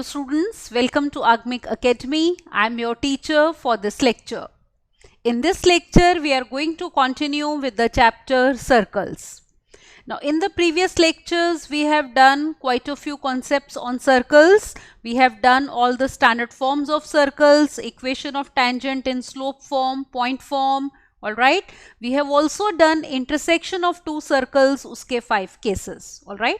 Hello students, welcome to Agmic Academy. I am your teacher for this lecture. In this lecture, we are going to continue with the chapter circles. Now, in the previous lectures, we have done quite a few concepts on circles. We have done all the standard forms of circles, equation of tangent in slope form, point form, alright. We have also done intersection of two circles, uske 5 cases, alright.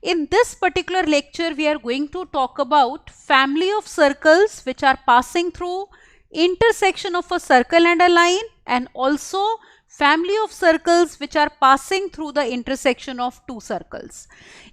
In this particular lecture, we are going to talk about family of circles which are passing through intersection of a circle and a line, and also family of circles which are passing through the intersection of two circles.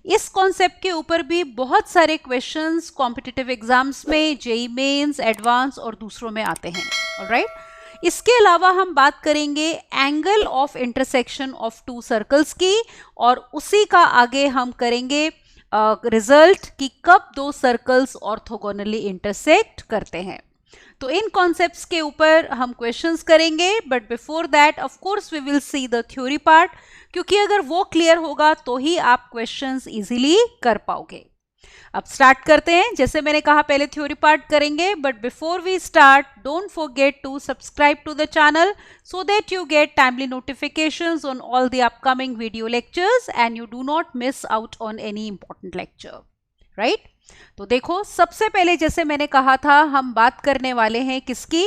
इस concept के ऊपर भी बहुत सारे questions competitive exams में, JEE mains, advance और दूसरों में आते हैं, ऑलराइट। इसके अलावा हम बात करेंगे angle of intersection of two circles की, और उसी का आगे हम करेंगे रिजल्ट कि कब दो सर्कल्स ऑर्थोगोनली इंटरसेक्ट करते हैं। तो इन कॉन्सेप्ट्स के ऊपर हम क्वेश्चंस करेंगे, but before that of course we will see the theory part, क्योंकि अगर वो क्लियर होगा तो ही आप क्वेश्चंस इजीली कर पाओगे। अब स्टार्ट करते हैं। जैसे मैंने कहा पहले थ्योरी पार्ट करेंगे, but before we start don't forget to subscribe to the channel so that you get timely notifications on all the upcoming video lectures and you do not miss out on any important lecture, right? तो देखो, सबसे पहले जैसे मैंने कहा था हम बात करने वाले हैं किसकी,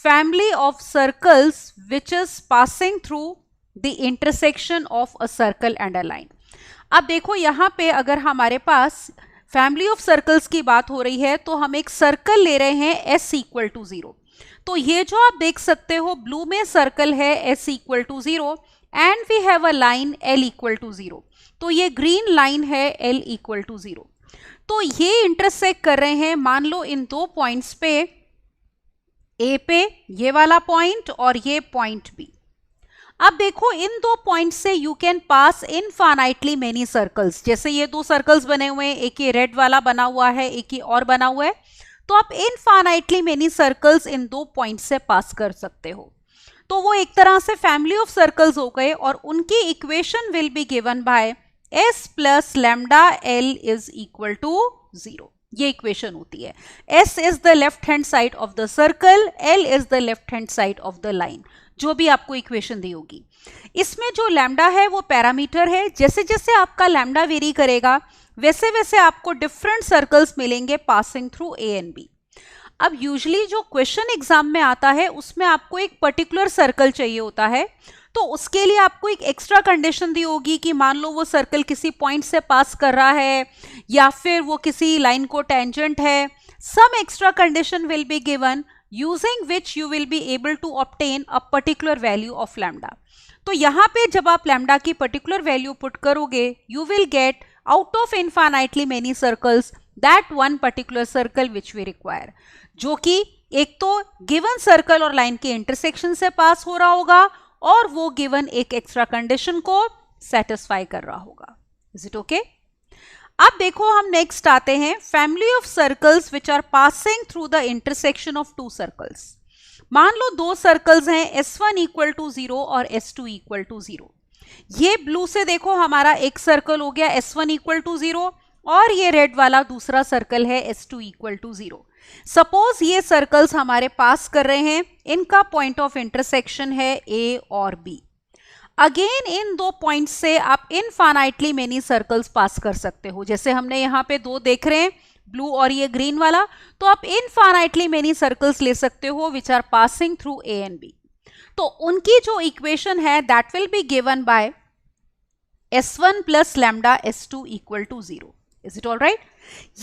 family of circles which is passing through the intersection of a circle and a line. अब देखो यहाँ पे अगर हमारे पास फैमिली ऑफ सर्कल्स की बात हो रही है तो हम एक सर्कल ले रहे हैं s इक्वल टू 0। तो ये जो आप देख सकते हो ब्लू में सर्कल है s equal to 0 and we have a line l equal to 0। तो ये ग्रीन लाइन है l इक्वल टू 0। तो ये इंटरसेक्ट कर रहे हैं, मान लो इन दो पॉइंट्स पे, A पे ये वाला पॉइंट और ये पॉइंट B। अब देखो इन दो पॉइंट से you can pass infinitely many circles. जैसे ये दो सर्कल्स बने हुए हैं, एक ये रेड वाला बना हुआ है, एक ये और बना हुआ है, तो आप इनफाइनाइटली मेनी सर्कल्स इन दो पॉइंट से पास कर सकते हो। तो वो एक तरह से फैमिली ऑफ सर्कल्स हो गए, और उनकी equation will be given by s plus lambda l is equal to 0। ये इक्वेशन होती है। s is the left hand side of the circle, l is the left hand side of the line, जो भी आपको equation दी होगी। इसमें जो lambda है वो पैरामीटर है। जैसे जैसे आपका लैम्डा वेरी करेगा वैसे वैसे आपको डिफरेंट सर्कल्स मिलेंगे passing through A and B. अब यूजुअली जो क्वेश्चन एग्जाम में आता है उसमें आपको एक पर्टिकुलर सर्कल चाहिए होता है, तो उसके लिए आपको एक एक्स्ट्रा कंडीशन दी होगी कि मान लो वो सर्कल किसी पॉइंट से पास कर रहा है या फिर वो किसी लाइन को टेंजेंट है। Some extra condition will be given using which you will be able to obtain a particular value of lambda. तो यहाँ पे जब आप lambda की particular value put करोगे, you will get out of infinitely many circles that one particular circle which we require, जो कि एक तो given circle और line के intersection से pass हो रहा होगा, और वो given एक extra condition को satisfy कर रहा होगा। Is it okay? अब देखो हम नेक्स्ट आते हैं family of circles which are passing through the intersection of two circles. मान लो दो सर्कल्स हैं s1 इक्वल टू 0 और s2 इक्वल टू 0। ये ब्लू से देखो हमारा एक सर्कल हो गया s1 इक्वल टू 0, और ये रेड वाला दूसरा सर्कल है s2 इक्वल टू 0। सपोज ये सर्कल्स हमारे पास कर रहे हैं, इनका पॉइंट ऑफ इंटरसेक्शन है a और b। अगेन इन दो पॉइंट से आप इनफाइनाइटली मेनी सर्कल्स पास कर सकते हो। जैसे हमने यहाँ पे दो देख रहे हैं, ब्लू और ये ग्रीन वाला, तो आप इनफाइनाइटली मेनी सर्कल्स ले सकते हो which are passing through A and B. तो उनकी जो इक्वेशन है that will be given by s1 plus lambda s2 equal to 0। Is it all right?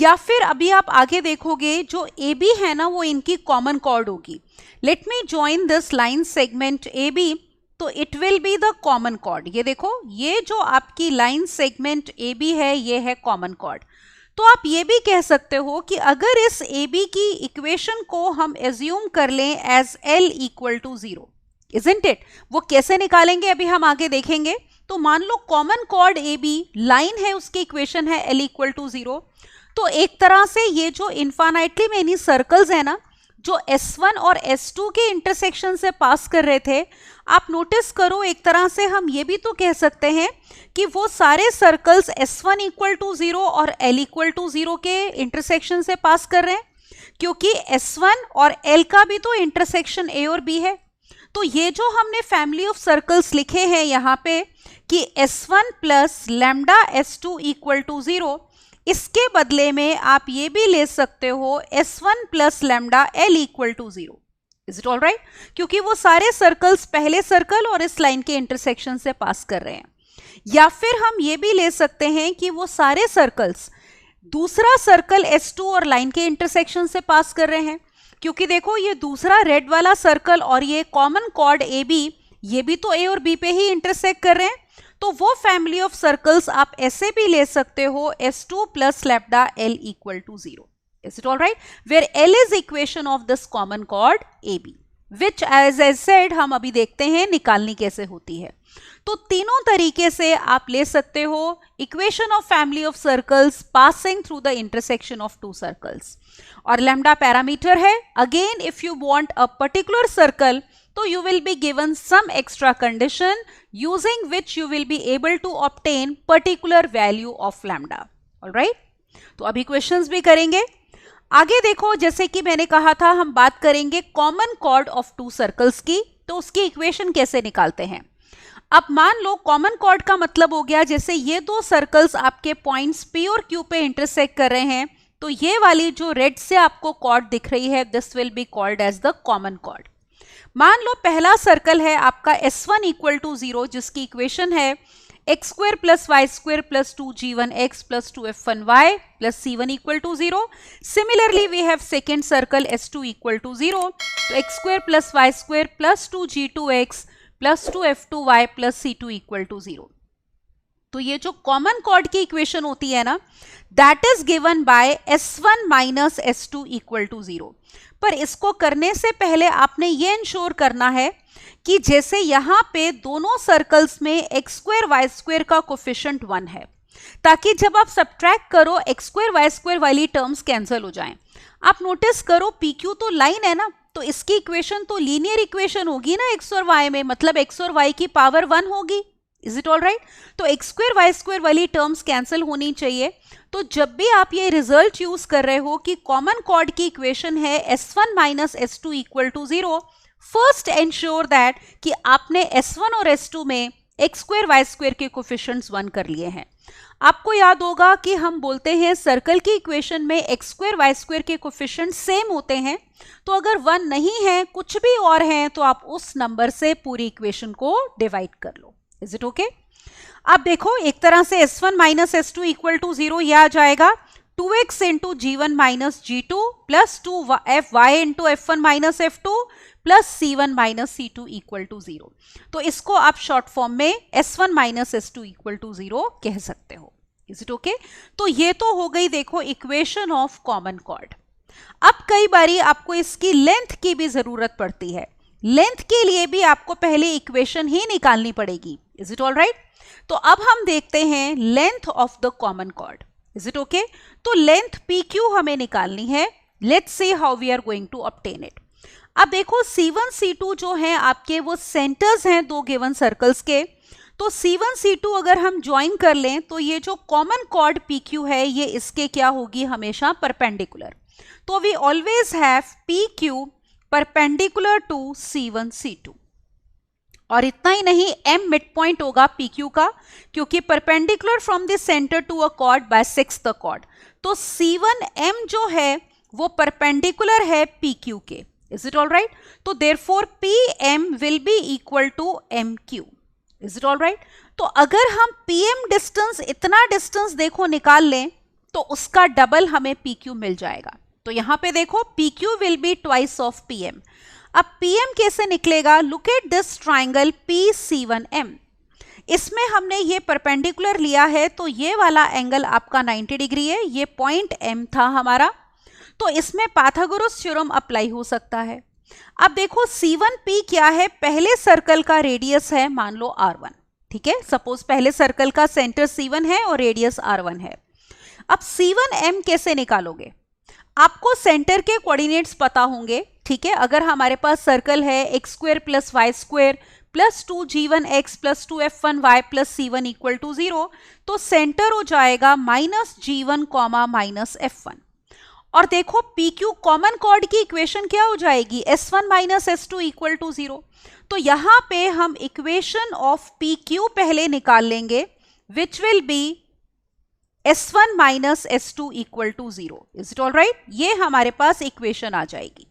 या फिर अभी आप आगे देखोगे जो ए बी है ना, वो इनकी कॉमन कॉर्ड होगी। Let me join this line segment A B, तो it will be the common chord. ये देखो, ये जो आपकी लाइन सेगमेंट ए बी है ये है कॉमन कॉर्ड। तो आप ये भी कह सकते हो कि अगर इस ए बी की इक्वेशन को हम एज्यूम कर लें as l equal to 0, isn't it? वो कैसे निकालेंगे अभी हम आगे देखेंगे। तो मान लो common chord A B line है, उसकी इक्वेशन है l इक्वल टू 0। तो एक तरह से ये जो इनफाइनाइटली मेनी सर्कल्स है ना, जो S1 और S2 के इंटरसेक्शन से पास कर रहे थे, आप नोटिस करो एक तरह से हम ये भी तो कह सकते हैं कि वो सारे सर्कल्स S1 इक्वल टू 0 और L इक्वल टू 0 के इंटरसेक्शन से पास कर रहे हैं, क्योंकि S1 और L का भी तो इंटरसेक्शन A और B है। तो ये जो हमने फैमिली ऑफ सर्कल्स लिखे हैं यहाँ पे कि S1 plus lambda S2 equal to 0, इसके बदले में आप ये भी ले सकते हो S1 plus lambda L equal to 0। Is it all right? क्योंकि वो सारे सर्कल्स पहले सर्कल और इस लाइन के इंटरसेक्शन से पास कर रहे हैं। या फिर हम ये भी ले सकते हैं कि वो सारे सर्कल्स दूसरा सर्कल S2 और लाइन के इंटरसेक्शन से पास कर रहे हैं, क्योंकि देखो ये दूसरा रेड वाला सर्कल और ये कॉमन कॉर्ड AB, ये भी तो A और B पे ही इंटरसेक्ट कर रहे हैं। तो वो फैमिली ऑफ सर्कल्स आप ऐसे भी ले सकते हो S2 plus lambda L equal to 0। Is it all right? Where L is equation of this common chord AB, which as I said हम अभी देखते हैं निकालनी कैसे होती है। तो तीनों तरीके से आप ले सकते हो equation of family of circles passing through the intersection of two circles. और लैम्डा पैरामीटर है। Again if you want a particular circle, तो you will be given some extra condition using which you will be able to obtain particular value of lambda. All right? तो अभी questions भी करेंगे। आगे देखो, जैसे कि मैंने कहा था हम बात करेंगे common chord of two circles की, तो उसकी इक्वेशन कैसे निकालते हैं। अब मान लो कॉमन कॉर्ड का मतलब हो गया जैसे ये दो सर्कल्स आपके पॉइंट्स P और Q पे इंटरसेक्ट कर रहे हैं, तो ये वाली जो रेड से आपको कॉर्ड दिख रही है, this will be called as the common chord. मान लो पहला सर्कल है आपका S1 इक्वल टू 0, जिसकी इक्वेशन है x square plus y square plus 2g1x plus 2f1y plus c1 equal to 0। Similarly we have second circle S2 equal to 0, तो x square plus y square plus 2g2x plus 2f2y plus c2 equal to 0। तो ये जो common chord की equation होती है ना, that is given by S1 minus S2 equal to 0। पर इसको करने से पहले आपने ये इंश्योर करना है कि जैसे यहाँ पे दोनों सर्कल्स में x स्क्वायर वाई स्क्वायर का कोफिशिएंट 1 है, ताकि जब आप सब्ट्रैक्ट करो x स्क्वायर वाई स्क्वायर वाली टर्म्स कैंसिल हो जाएं। आप नोटिस करो PQ तो लाइन है ना, तो इसकी इक्वेशन तो लीनियर इक्वेशन होगी ना x और y में, मतलब x और y की पावर 1 होगी। Is it all right? तो x स्क्वायर वाई स्क्वायर वाली टर्म्स कैंसिल होनी चाहिए। तो जब भी आप ये रिजल्ट यूज कर रहे हो कि कॉमन कॉर्ड की इक्वेशन है S1 minus S2 equal to 0, first ensure that कि आपने S1 और S2 में x स्क्वायर वाई स्क्वायर के कोफिशिएंट्स 1 कर लिए हैं। आपको याद होगा कि हम बोलते हैं सर्कल की इक्वेशन में x स्क्वायर वाई स्क्वायर के कोफिशिएंट्स सेम होते हैं, तो अगर 1 नहीं है कुछ भी और है तो आप उस नंबर से पूरी इक्वेशन को डिवाइड कर लो। Is it okay? अब देखो एक तरह से S1 minus S2 equal to 0 यह आ जाएगा 2x into G1 minus G2 plus 2fy into F1 minus F2 plus C1 minus C2 equal to 0। तो इसको आप शॉर्ट फॉर्म में S1 minus S2 equal to 0 कह सकते हो। Is it okay? तो ये तो हो गई देखो इक्वेशन ऑफ कॉमन कॉर्ड। अब कई बारी आपको इसकी लेंथ की भी जरूरत पड़ती है। लेंथ के लिए भी आपको पहले इक्वेशन ही निकालनी पड़ेगी। Is it all right? तो अब हम देखते हैं length of the common chord. Is it okay? तो लेंथ PQ हमें निकालनी है। Let's see how we are going to obtain it. अब देखो C1 C2 जो है आपके वो सेंटर्स हैं दो गिवन सर्कल्स के, तो C1 C2 अगर हम ज्वाइन कर लें तो ये जो कॉमन कॉर्ड PQ है ये इसके क्या होगी, हमेशा परपेंडिकुलर। तो we always have PQ perpendicular to C1 C2। और इतना ही नहीं, M मिड पॉइंट होगा PQ का, क्योंकि perpendicular from the centre to a chord bisects the chord. तो C1M जो है वो परपेंडिकुलर है PQ के। Is it all right? तो therefore PM will be equal to MQ। Is it all right? तो अगर हम PM डिस्टेंस, इतना डिस्टेंस देखो निकाल लें तो उसका डबल हमें PQ मिल जाएगा। तो यहां पे देखो PQ will be twice of PM। अब PM कैसे निकलेगा? Look at this triangle PC1M। इसमें हमने ये परपेंडिकुलर लिया है, तो ये वाला एंगल आपका 90 डिग्री है, ये पॉइंट M था हमारा, तो इसमें पाइथागोरस थ्योरम अप्लाई हो सकता है। अब देखो C1P क्या है, पहले सर्कल का रेडियस है मान लो R1, ठीक है। सपोज पहले सर्कल का सेंटर C1 है और रेडियस R1 है। अब C1M कैसे निकालोगे? आपको सेंटर के कोऑर्डिनेट्स पता होंगे, ठीक है। अगर हमारे पास सर्कल है x square plus y square plus 2g1x plus 2f1y plus c1 equal to 0, तो सेंटर हो जाएगा -g1 कॉमा -f1। और देखो PQ कॉमन कॉर्ड की इक्वेशन क्या हो जाएगी, s1 minus s2 equal to 0। तो यहां पे हम इक्वेशन ऑफ PQ पहले निकाल लेंगे, which will be s1 minus s2 equal to 0। Is it all right? ये हमारे पास इक्वेशन आ जाएगी।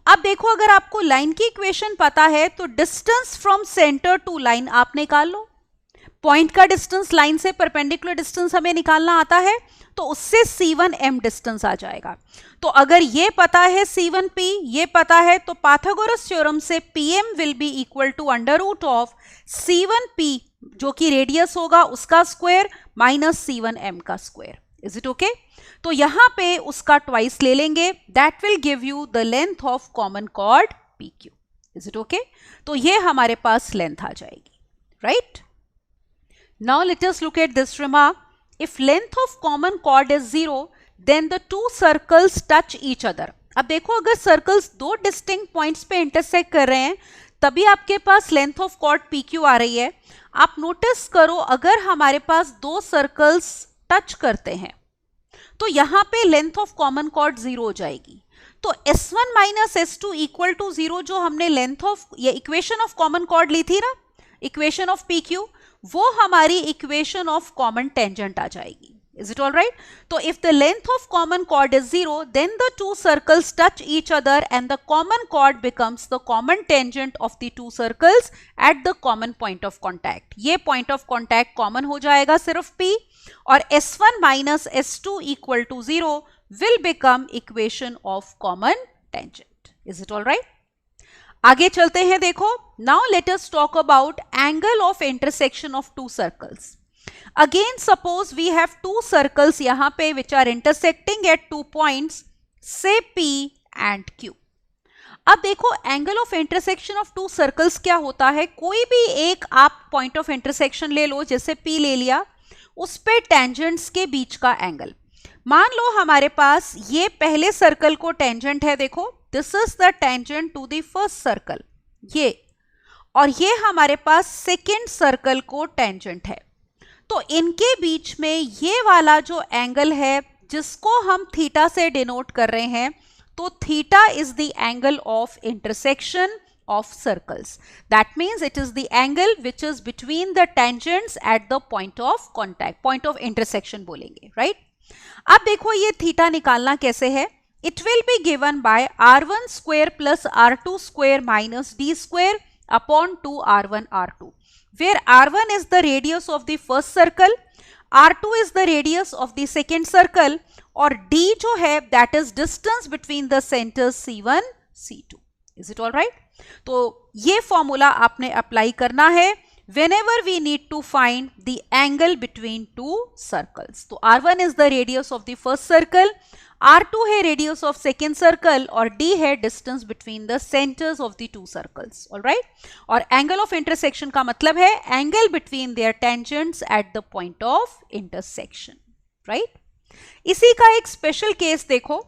अब देखो, अगर आपको लाइन की इक्वेशन पता है तो distance from centre to line आप निकाल लो। पॉइंट का डिस्टेंस लाइन से परपेंडिकुलर डिस्टेंस हमें निकालना आता है, तो उससे c1m डिस्टेंस आ जाएगा। तो अगर ये पता है c1p, ये पता है, तो पाइथागोरस थ्योरम से pm will be equal to under root of c1p जो कि रेडियस होगा उसका स्क्वायर माइनस c1m का स्क्वायर। Is it okay? तो यहां पे उसका ट्वाइस ले लेंगे, that will give you the length of common chord PQ। Is it okay? तो ये हमारे पास लेंथ आ जाएगी, right? Now let us look at this remark. If length of common chord is 0, then the two circles touch each other. अब देखो, अगर circles दो डिस्टिंक्ट पॉइंट्स पे इंटरसेक्ट कर रहे हैं तभी आपके पास लेंथ ऑफ कॉर्ड PQ आ रही है। आप नोटिस करो, अगर हमारे पास दो सर्कल्स टच करते हैं तो यहां पे लेंथ ऑफ कॉमन कॉर्ड 0 हो जाएगी। तो s1 minus s2 equal to 0 जो हमने लेंथ ऑफ ये इक्वेशन ऑफ कॉमन कॉर्ड ली थी ना, इक्वेशन ऑफ PQ, वो हमारी इक्वेशन ऑफ कॉमन टेंजेंट आ जाएगी। Is it all right? तो if the length of common chord is 0, then the two circles touch each other and the common chord becomes the common tangent of the two circles at the common point of contact. ये point of contact common हो जाएगा सिर्फ P, और s1 minus s2 equal to 0 will become equation of common tangent. Is it all right? आगे चलते हैं। देखो, now let us talk about angle of intersection of two circles. Again suppose we have two circles यहां पे which are intersecting at two points से P and Q। अब देखो, angle of intersection of two circles क्या होता है, कोई भी एक आप पॉइंट ऑफ इंटरसेक्शन ले लो, जैसे P ले लिया, उस पे टेंजेंट्स के बीच का एंगल। मान लो हमारे पास ये पहले सर्कल को टेंजेंट है, देखो this is the tangent to the first circle, ये, और ये हमारे पास सेकेंड सर्कल को टेंजेंट है। तो इनके बीच में ये वाला जो एंगल है जिसको हम थीटा से डिनोट कर रहे हैं, तो theta is the angle of intersection of circles. That means it is the angle which is between the tangents at the point of contact, point of intersection बोलेंगे, right? अब देखो, ये थीटा निकालना कैसे है, it will be given by r1 square plus r2 square minus d square upon 2 r1 r2, where r1 is the radius of the first circle, r2 is the radius of the second circle, और d जो है that is distance between the centers c1 c2. Is it all right? तो ये formula आपने apply करना है whenever we need to find the angle between two circles. तो r1 is the radius of the first circle, r2 है radius of second circle, और d है distance between the centers of the two circles. All right? और angle of intersection का मतलब है angle between their tangents at the point of intersection. Right? इसी का एक स्पेशल केस देखो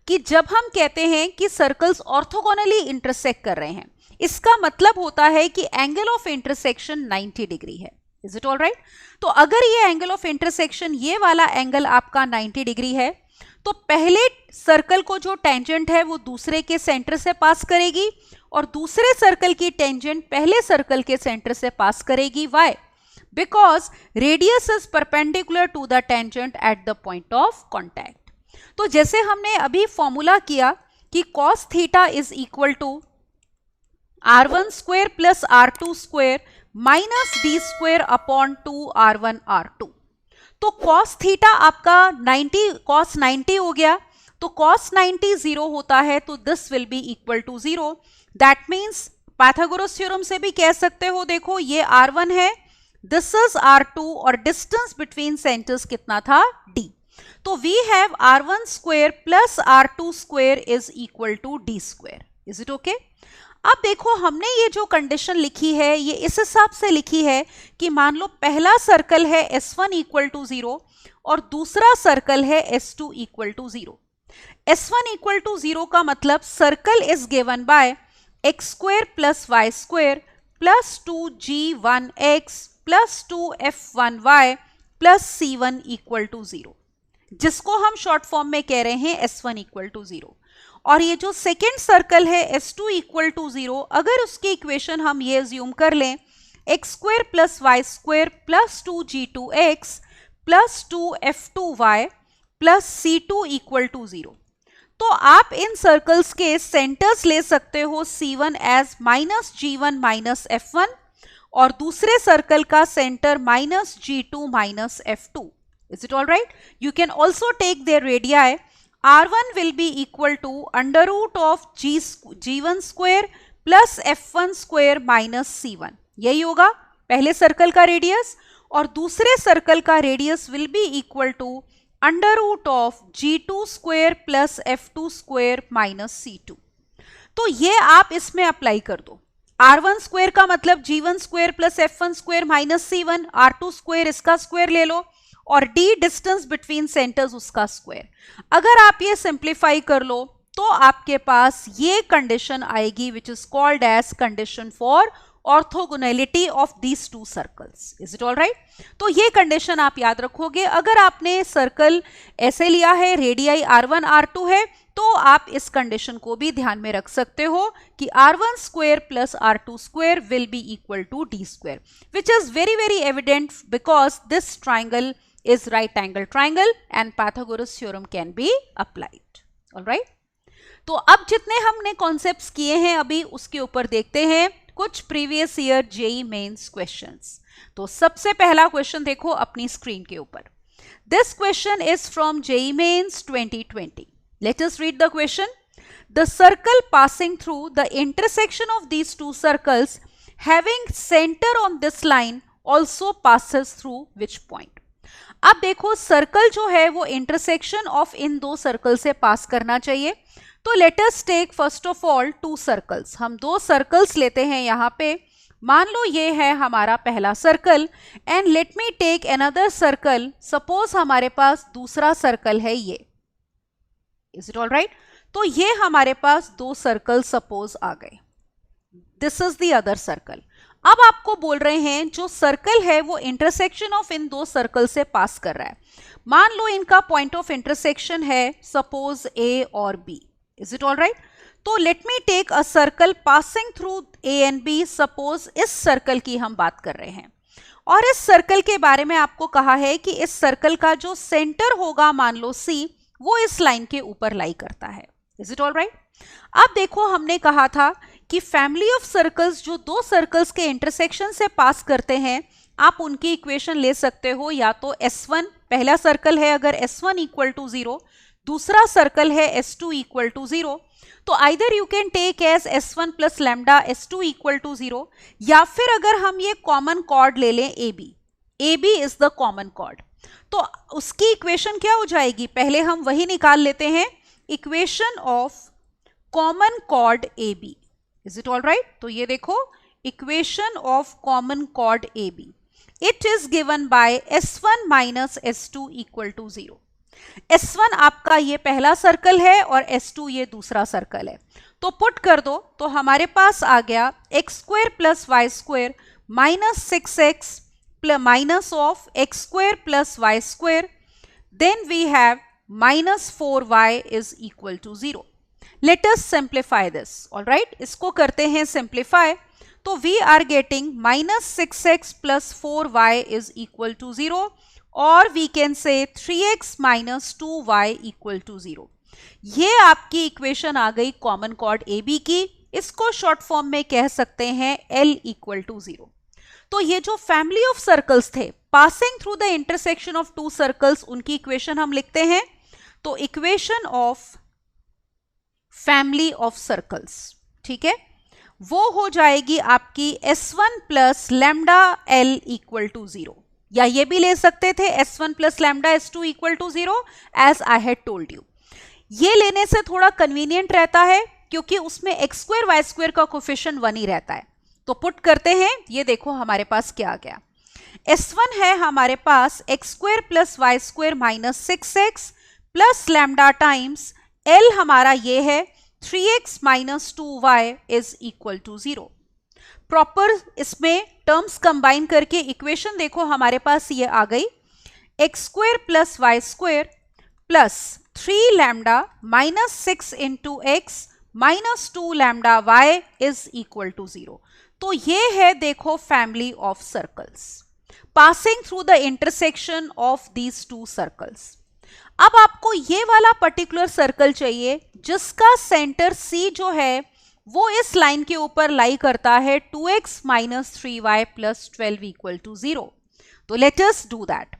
कि जब हम कहते हैं कि सर्कल्स ऑर्थोगोनली इंटरसेक्ट कर रहे हैं, इसका मतलब होता है कि एंगल ऑफ इंटरसेक्शन 90 डिग्री है। Is it all right? तो अगर ये एंगल ऑफ इंटरसेक्शन, ये वाला एंगल आपका 90 डिग्री है, तो पहले सर्कल को जो टेंजेंट है वो दूसरे के सेंटर से पास करेगी, और दूसरे सर्कल की टेंजेंट पहले सर्कल के सेंटर से पास करेगी। Why? Because radius is perpendicular to the tangent at the point of contact. तो जैसे हमने अभी फॉर्मूला किया कि cos theta is equal to r1 square plus r2 square minus d square upon 2 r1 r2। तो cos theta आपका 90 cos 90 हो गया, तो cos 90 0 होता है, तो this will be equal to 0। That means Pythagoras theorem से भी कह सकते हो, देखो ये r1 है, दिस इज r2, और डिस्टेंस बिटवीन सेंटर्स कितना था, d। तो we have r1 square plus r2 square is equal to d square. Is it okay? अब देखो, हमने ये जो कंडीशन लिखी है ये इस हिसाब से लिखी है कि मान लो पहला सर्कल है s1 इक्वल टू 0 और दूसरा सर्कल है s2 equal to 0। S1 equal to 0 का मतलब circle is given by x square plus y square plus 2g1x plus 2f1y plus c1 equal to 0, जिसको हम शॉर्ट फॉर्म में कह रहे हैं S1 इक्वल टू 0। और ये जो सेकेंड सर्कल है S2 इक्वल टू 0, अगर उसकी इक्वेशन हम ये अज्यूम कर लें x square plus y square plus 2g2x plus 2f2y plus c2 equal to 0, तो आप इन सर्कल्स के सेंटर्स ले सकते हो C1 as minus G1 minus F1 और दूसरे सर्कल का centre minus G2 minus F2. Is it all right? You can also take their radii. R1 will be equal to under root of G1 square plus F1 square minus C1. यही होगा पहले circle का radius, और दूसरे circle का radius will be equal to under root of G2 square plus F2 square minus C2. तो ये आप इसमें अप्लाई कर दो. R1 स्क्वेयर का मतलब G1 square plus F1 square minus C1, R2 square इसका स्क्वेयर ले लो और d डिस्टेंस बिटवीन सेंटर्स उसका स्क्वायर. अगर आप ये सिंप्लीफाई कर लो तो आपके पास ये कंडीशन आएगी which is called as condition for orthogonality of these two circles. Is it all right? तो ये कंडीशन आप याद रखोगे. अगर आपने सर्कल ऐसे लिया है, रेडियाई R1 R2 है, तो आप इस कंडीशन को भी ध्यान में रख सकते हो कि R1 square plus R2 square will be equal to d square, which is very very evident because this triangle is right angle triangle and Pythagoras theorem can be applied. All right? तो अब जितने हमने concepts किए हैं अभी उसके ऊपर देखते हैं कुछ previous year JEE Mains questions. तो सबसे पहला क्वेश्चन देखो अपनी स्क्रीन के ऊपर. This question is from JEE Mains 2020. Let us read the question. The circle passing through the intersection of these two circles having centre on this line also passes through which point. अब देखो circle जो है वो intersection of इन दो circle से पास करना चाहिए. तो let us take first of all two circles. हम दो सर्कल्स लेते हैं यहाँ पे. मान लो ये है हमारा पहला circle and let me take another circle. Suppose हमारे पास दूसरा सर्कल है ये. Is it all right? तो ये हमारे पास दो सर्कल सपोज आ गए. This is the other circle. अब आपको बोल रहे हैं जो सर्कल है वो इंटरसेक्शन ऑफ इन दो सर्कल से पास कर रहा है. मान लो इनका पॉइंट ऑफ इंटरसेक्शन है सपोज A और B. Is it all right? तो let me take a circle passing through A and B. Suppose इस सर्कल की हम बात कर रहे हैं और इस सर्कल के बारे में आपको कहा है कि इस सर्कल का जो सेंटर होगा मान लो C, वो इस लाइन के ऊपर लाई करता है. Is it all right? अब देखो हमने कहा था कि फैमिली ऑफ सर्कल्स जो दो सर्कल्स के इंटरसेक्शन से पास करते हैं आप उनकी इक्वेशन ले सकते हो. या तो S1 पहला सर्कल है अगर S1 इक्वल टू 0, दूसरा सर्कल है S2 इक्वल टू 0, तो either you can take as S1 plus lambda S2 equal to 0, या फिर अगर हम ये कॉमन कॉर्ड ले लें AB is the common chord, तो उसकी इक्वेशन क्या हो जाएगी. पहले हम वही निकाल लेते हैं, equation of common chord AB. Is it all right? तो ये देखो equation of common chord AB. It is given by S1 minus S2 equal to 0. S1 आपका ये पहला सर्कल है और S2 ये दूसरा सर्कल है. तो पुट कर दो तो हमारे पास आ गया x square plus y square minus 6x minus of x square plus y square. Then we have minus 4y is equal to 0. Let us simplify this. All right, इसको करते हैं simplify. तो we are getting minus 6x plus 4y is equal to 0, और we can say 3x minus 2y equal to 0. ये आपकी equation आ गई common chord AB की. इसको शॉर्ट फॉर्म में कह सकते हैं L equal to 0. तो ये जो फैमिली ऑफ सर्कल्स थे passing through the intersection of two circles, उनकी इक्वेशन हम लिखते हैं. तो equation of family of circles, ठीक है, वो हो जाएगी आपकी S1 plus lambda L equal to 0, या ये भी ले सकते थे S1 plus lambda S2 equal to 0 as I had told you. ये लेने से थोड़ा कन्वीनियंट रहता है क्योंकि उसमें एक्स स्क्वायर वाई स्क्वायर का कोफिशिएंट 1 ही रहता है. तो पुट करते हैं, ये देखो हमारे पास क्या आ गया. S1 है हमारे पास x square plus y square minus 6x plus lambda times L हमारा ये है 3x minus 2y is equal to 0। Proper इसमें टर्म्स कंबाइन करके इक्वेशन देखो हमारे पास ये आ गई, x square plus y square plus 3 lambda minus 6 into x minus 2 lambda y is equal to 0। तो ये है देखो family of circles passing through the intersection of these two circles. अब आपको ये वाला पर्टिकुलर सर्कल चाहिए जिसका सेंटर C जो है वो इस लाइन के ऊपर लाई करता है 2x minus 3y plus 12 equal to 0। तो लेट अस डू दैट।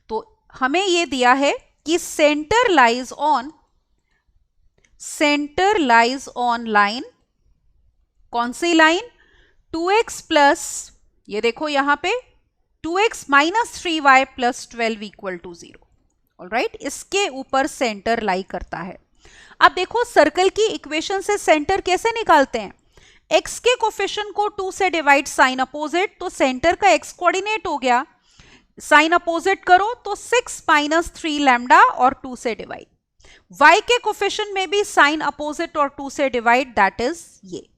तो हमें ये दिया है कि सेंटर लाइज ऑन लाइन, कौन सी लाइन, 2x प्लस, ये देखो यहां पे 2x minus 3y plus 12 equal to 0। All right, इसके ऊपर सेंटर लाई करता है। अब देखो सर्कल की इक्वेशन से सेंटर कैसे निकालते हैं, x के कोफिशिएंट को 2 से डिवाइड साइन अपोजिट, तो सेंटर का x कोऑर्डिनेट हो गया, साइन अपोजिट करो तो 6 माइनस 3 लैम्डा और 2 से डिवाइड, y के कोफिशिएंट में भी साइन अपोजिट और 2 से डिवाइड, दैट इज ये।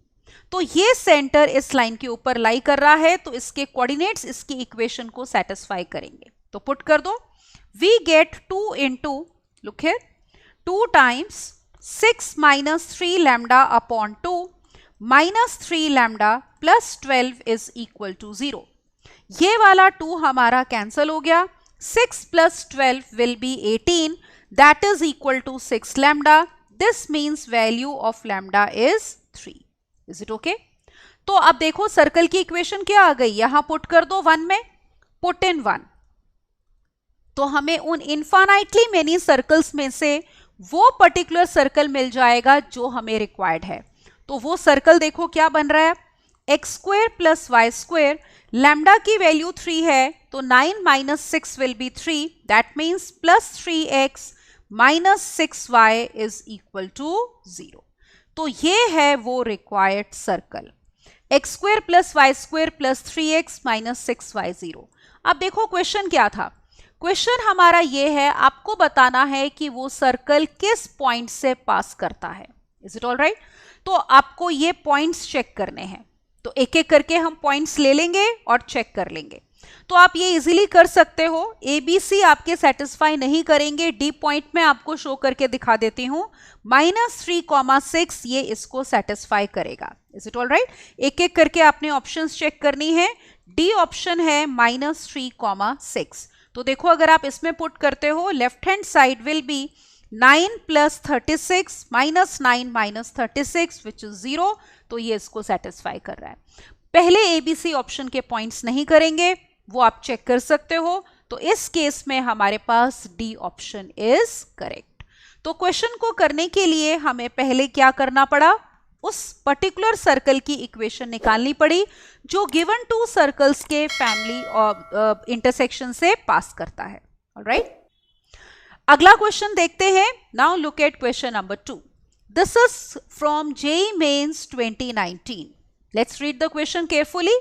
तो ये सेंटर इस लाइन के ऊपर लाई कर रहा है, तो इसके कोऑर्डिनेट्स इसकी इक्वेशन को सेटिस्फाई करेंगे। तो पुट कर दो, we get 2 into, look here, 2 times 6 minus 3 lambda upon 2 minus 3 lambda plus 12 is equal to 0। ये वाला 2 हमारा कैंसल हो गया, 6 plus 12 will be 18, that is equal to 6 lambda, this means value of lambda is 3। is it okay? तो अब देखो circle की equation क्या आ गई, यहां पुट कर दो 1 में, पुट इन 1, तो हमें उन इनफाइनाइटली मेनी सर्कल्स में से वो पर्टिकुलर सर्कल मिल जाएगा जो हमें रिक्वायर्ड है। तो वो सर्कल देखो क्या बन रहा है, x square plus y square, lambda की वैल्यू 3 है तो 9 minus 6 will be 3, that means plus 3x minus 6y is equal to 0। तो ये है वो required circle, x square plus y square plus 3x minus 6y 0। अब देखो क्वेश्चन क्या था, क्वेश्चन हमारा ये है, आपको बताना है कि वो सर्कल किस पॉइंट से पास करता है। Is it all right? तो आपको ये पॉइंट्स चेक करने हैं, तो एक एक करके हम पॉइंट्स ले लेंगे और चेक कर लेंगे। तो आप ये इजीली कर सकते हो, ABC आपके सेटिस्फाई नहीं करेंगे, D पॉइंट में आपको शो करके दिखा देती हूं, -3,6 ये इसको सेटिस्फाई करेगा। Is it all right? एक एक करके आपने ऑप्शंस चेक करनी है। D ऑप्शन है -3,6। तो देखो अगर आप इसमें पुट करते हो, left hand side will be 9 plus 36 minus 9 minus 36 which is 0, तो ये इसको सेटिस्फाई कर रहा है। पहले ABC ऑप्शन के पॉइंट्स नहीं करेंगे, वो आप चेक कर सकते हो। तो इस केस में हमारे पास D ऑप्शन इज करेक्ट। तो क्वेश्चन को करने के लिए हमें पहले क्या करना पड़ा, उस पर्टिकुलर सर्कल की इक्वेशन निकालनी पड़ी जो गिवन टू सर्कल्स के फैमिली और इंटरसेक्शन से पास करता है। ऑलराइट, अगला क्वेश्चन देखते हैं। Now look at question number 2। This is from JEE Mains 2019। Let's read the question carefully.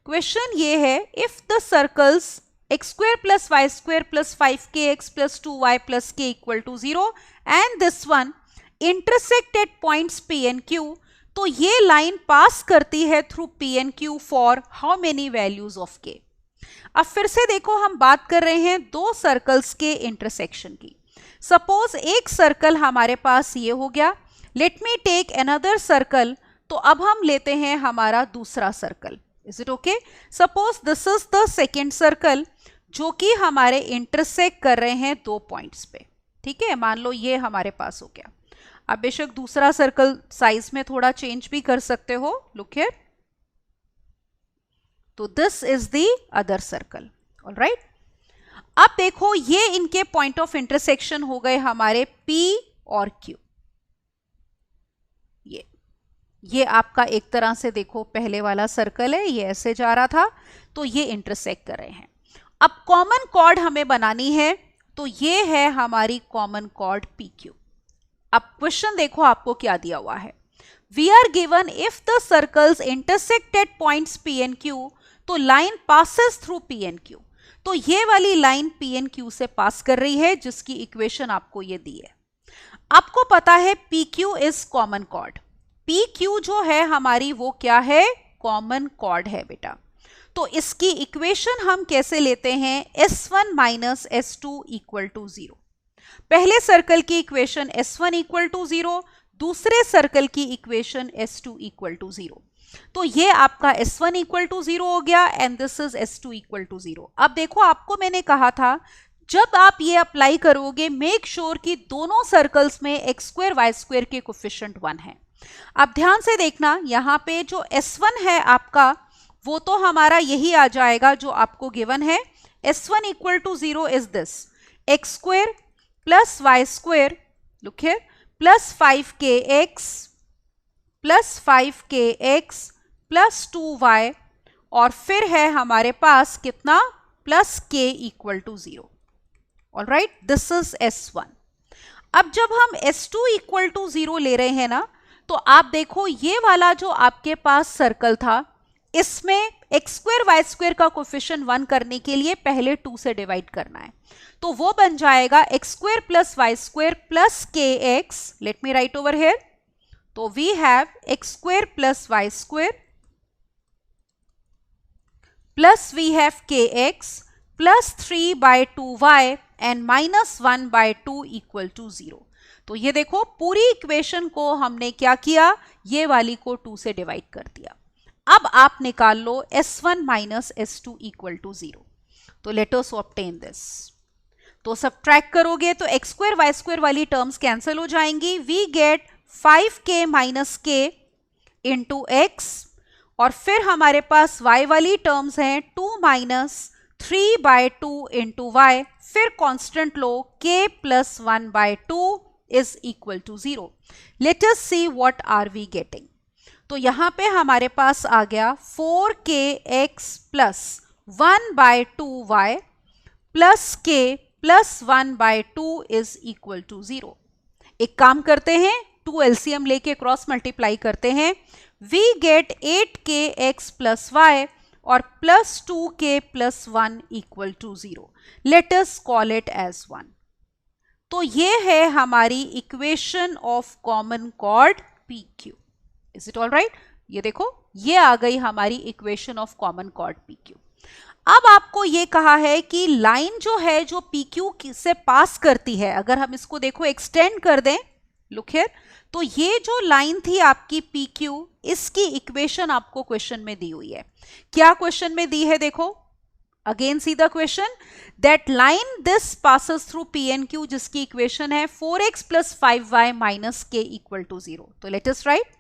Question ये है, if the circles x square plus y square plus 5kx plus 2y plus k equal to 0 and this one intersect at points P and Q, तो ये line पास करती है through P and Q for how many values of K। अब फिर से देखो हम बात कर रहे हैं दो सर्कल्स के इंटरसेक्शन की। सपोज एक सर्कल हमारे पास ये हो गया, let me take another circle, तो अब हम लेते हैं हमारा दूसरा circle. Is it okay? Suppose this is the second circle जो कि हमारे इंटरसेक्ट कर रहे हैं दो पॉइंट्स पे। ठीक है, मान लो ये हमारे पास हो गया। अब बेशक दूसरा सर्कल साइज में थोड़ा चेंज भी कर सकते हो, लुक हियर। तो this is the other circle. Alright, अब देखो ये इनके पॉइंट ऑफ इंटरसेक्शन हो गए हमारे P और Q। ये आपका एक तरह से देखो पहले वाला सर्कल है, ये ऐसे जा रहा था, तो ये इंटरसेक्ट कर रहे हैं। अब कॉमन कॉर्ड हमें बनानी है, तो ये है हमारी कॉमन कॉर्ड PQ। अब क्वेश्चन देखो आपको क्या दिया हुआ है, we are given if the circles intersect at points P and Q, तो line passes through P and Q। तो ये वाली लाइन P and Q से पास कर रही है, जिसकी इक्वेशन आपको ये दी है। आपको पता है PQ is common chord. PQ जो है हमारी वो क्या है, कॉमन कॉर्ड है बेटा। तो इसकी इक्वेशन हम कैसे लेते हैं, S1 minus S2 equal to 0। पहले सर्कल की इक्वेशन S1 इक्वल टू 0, दूसरे सर्कल की इक्वेशन S2 इक्वल टू 0। तो ये आपका S1 इक्वल टू 0 हो गया and this is S2 equal to 0। अब देखो आपको मैंने कहा था जब आप ये अप्लाई करोगे मेक श्योर कि दोनों सर्कल्स में एक्स स्क्वायर वाई स्क्वायर के कोफिशिएंट 1 है। अब ध्यान से देखना यहाँ पे जो S1 है आपका वो तो हमारा यही आ जाएगा जो आपको गिवन है। S1 equal to 0 is this x square plus y square, look here, plus 5kx plus 5kx plus 2y और फिर है हमारे पास कितना, plus k equal to 0। All right, this is S1। अब जब हम S2 इक्वल टू 0 ले रहे हैं ना, तो आप देखो ये वाला जो आपके पास सर्कल था इसमें एक्स स्क्वायर वाई स्क्वायर का कोफिशिएंट 1 करने के लिए पहले 2 से डिवाइड करना है, तो वो बन जाएगा x square plus y square plus kx। Let me write over here, तो we have x square plus y square plus we have kx plus 3/2y and minus 1/2 equal to 0। तो ये देखो पूरी इक्वेशन को हमने क्या किया, ये वाली को 2 से डिवाइड कर दिया। अब आप निकाल लो S1 minus S2 equal to 0। तो लेट अस ऑब्टेन दिस। तो सबट्रैक्ट करोगे तो एक्स स्क्वायर वाई स्क्वायर वाली टर्म्स कैंसिल हो जाएंगी। We get 5k minus k into x और फिर हमारे पास y वाली टर्म्स हैं 2 माइनस 3/2 इंटू वाई, फिर कांस्टेंट लो k plus 1/2 is equal to 0। Let us see what are we getting. तो यहां पे हमारे पास आ गया 4kx plus 1/2y plus k plus 1/2 is equal to 0। एक काम करते हैं, 2 LCM लेके क्रॉस मल्टीप्लाई करते हैं। We get 8kx plus y और plus 2k plus 1 equal to 0। Let us call it as 1। तो ये है हमारी equation of common chord PQ। Is it all right? ये देखो ये आ गई हमारी equation of common chord PQ। अब आपको ये कहा है कि लाइन जो है जो PQ से पास करती है, अगर हम इसको देखो एक्सटेंड कर दें, लुक हियर, तो ये जो लाइन थी आपकी PQ, इसकी इक्वेशन आपको क्वेश्चन में दी हुई है। क्या क्वेश्चन में दी है देखो, again see the question, that line this passes through PNQ जिसकी इक्वेशन है 4x plus 5y minus k equal to 0। तो लेट अस राइट।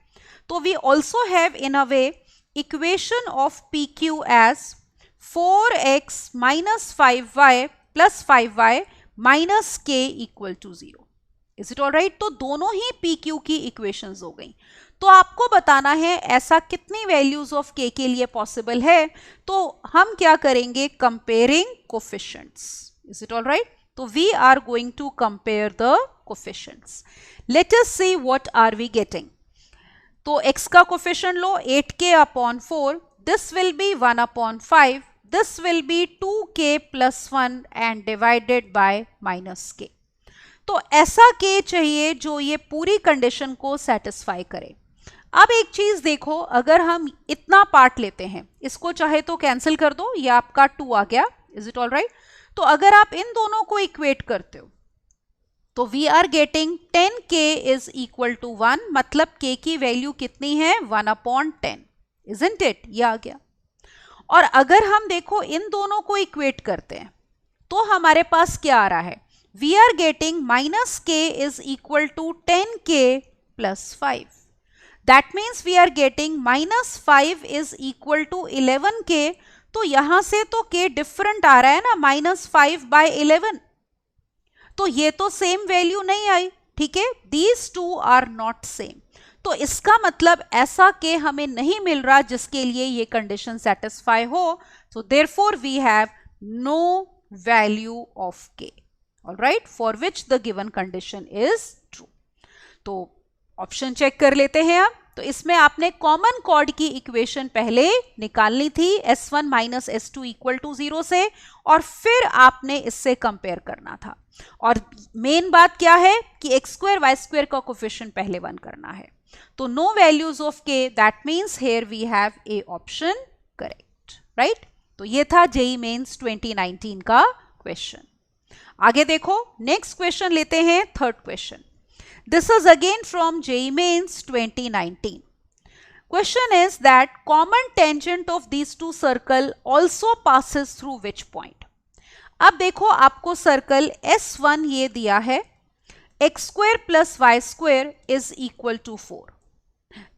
तो we also have in a way equation of PQ as 4x minus 5y plus 5y minus k equal to 0। Is it all right? तो दोनों ही PQ की equations हो गई। तो आपको बताना है ऐसा कितनी वैल्यूज ऑफ k के लिए पॉसिबल है। तो हम क्या करेंगे, comparing coefficients. Is it all right? तो we are going to compare the coefficients. Let us see what are we getting. तो x का कोफिशिएंट लो 8k upon 4, this will be 1 upon 5, this will be 2k plus 1 and divided by minus k। तो ऐसा k चाहिए जो ये पूरी condition को सेटिस्फाई करे। अब एक चीज देखो, अगर हम इतना पार्ट लेते हैं, इसको चाहे तो कैंसिल कर दो, ये आपका 2 आ गया। Is it all right? तो अगर आप इन दोनों को इक्वेट करते हो तो we are getting 10k is equal to 1, मतलब k की वैल्यू कितनी है, 1 अपॉन 10। Isn't it? ये आ गया। और अगर हम देखो इन दोनों को इक्वेट करते हैं तो हमारे पास क्या आ रहा है, we are getting minus k is equal to 10k plus 5। That means we are getting minus 5 is equal to 11k। तो यहां से तो k डिफरेंट आ रहा है ना, माइनस 5/11। तो ये तो सेम वैल्यू नहीं आई, ठीक है, these two are not same. तो इसका मतलब ऐसा k हमें नहीं मिल रहा जिसके लिए ये कंडीशन सेटिस्फाई हो। So therefore we have no value of k, alright, for which the given condition is true. तो ऑप्शन चेक कर लेते हैं अब। तो इसमें आपने कॉमन कॉर्ड की इक्वेशन पहले निकालनी थी S1 minus S2 equal to 0 से, और फिर आपने इससे कंपेयर करना था। और मेन बात क्या है कि x स्क्वायर y स्क्वायर का कोफिशिएंट पहले 1 करना है। तो no values of k, that means here we have a option correct, right. तो ये था जेईई मेंस 2019 का क्वेश्चन। आगे देखो, नेक्स्ट क्वेश्चन लेते हैं, third question. This is again from JEE Mains 2019. Question is that common tangent of these two circle also passes through which point? अब देखो, आपको सर्कल S1 ये दिया है, x square plus y square is equal to 4।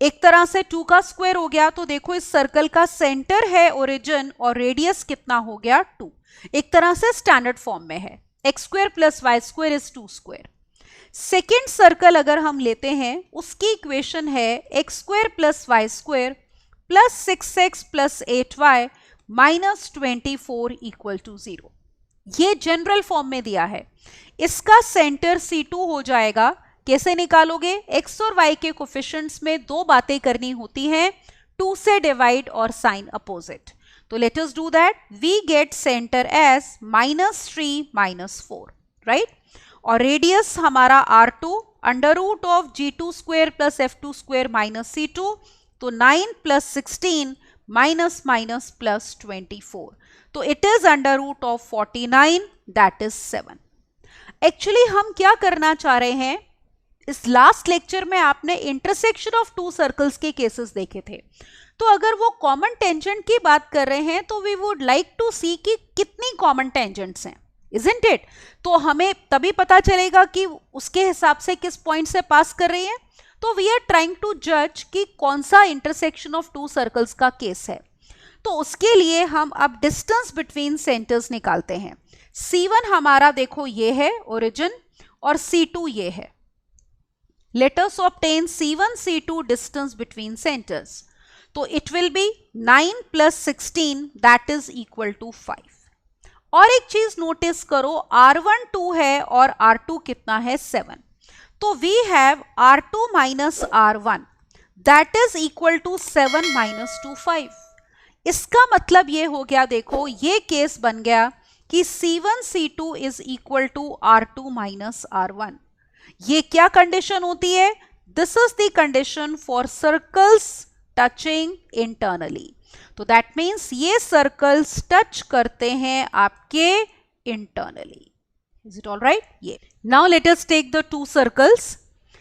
एक तरह से 2 का स्क्वायर हो गया, तो देखो इस सर्कल का सेंटर है ओरिजिन और रेडियस कितना हो गया 2। एक तरह से स्टैंडर्ड फॉर्म में है, x square plus y square is 2 square. Second circle अगर हम लेते हैं, उसकी इक्वेशन है x square plus y square plus 6x plus 8y minus 24 equal to 0। ये जनरल फॉर्म में दिया है। इसका सेंटर C2 हो जाएगा। कैसे निकालोगे? x और y के कोफिशिएंट्स में दो बातें करनी होती हैं, 2 से डिवाइड और साइन अपोजिट। तो let us do that. We get centre as -3 -4, right. और रेडियस हमारा R2 under root of G2 square plus F2 square minus C2, तो 9 प्लस 16 माइनस माइनस प्लस 24, तो it is under root of 49, that is 7। Actually हम क्या करना चाह रहे हैं, इस लास्ट लेक्चर में आपने इंटरसेक्शन ऑफ टू सर्कल्स के केसेस देखे थे। तो अगर वो कॉमन टेंजेंट की बात कर रहे हैं, तो वी वुड लाइक टू सी कि कितनी कॉमन टेंजेंट्स हैं, isn't it? तो हमें तभी पता चलेगा कि उसके हिसाब से किस पॉइंट से पास कर रही है। तो वी आर ट्राइंग टू जज कि कौन सा इंटरसेक्शन ऑफ टू सर्कल्स का केस है। तो उसके लिए हम अब डिस्टेंस बिटवीन सेंटर्स निकालते हैं। C1 हमारा देखो ये है ओरिजिन, और C2 ये है। Let us obtain C1 C2 distance between centres. तो it will be 9 plus 16, that is equal to 5। और एक चीज नोटिस करो, R1 2 है और R2 कितना है 7। तो we have R2 minus R1, that is equal to 7 minus 2 5। इसका मतलब ये हो गया, देखो ये केस बन गया कि C1 C2 is equal to R2 minus R1। ये क्या कंडीशन होती है? This is the condition for circles touching internally. तो दैट मीन्स ये सर्कल्स टच करते हैं आपके internally. Is it all right? ये now let us take the two circles.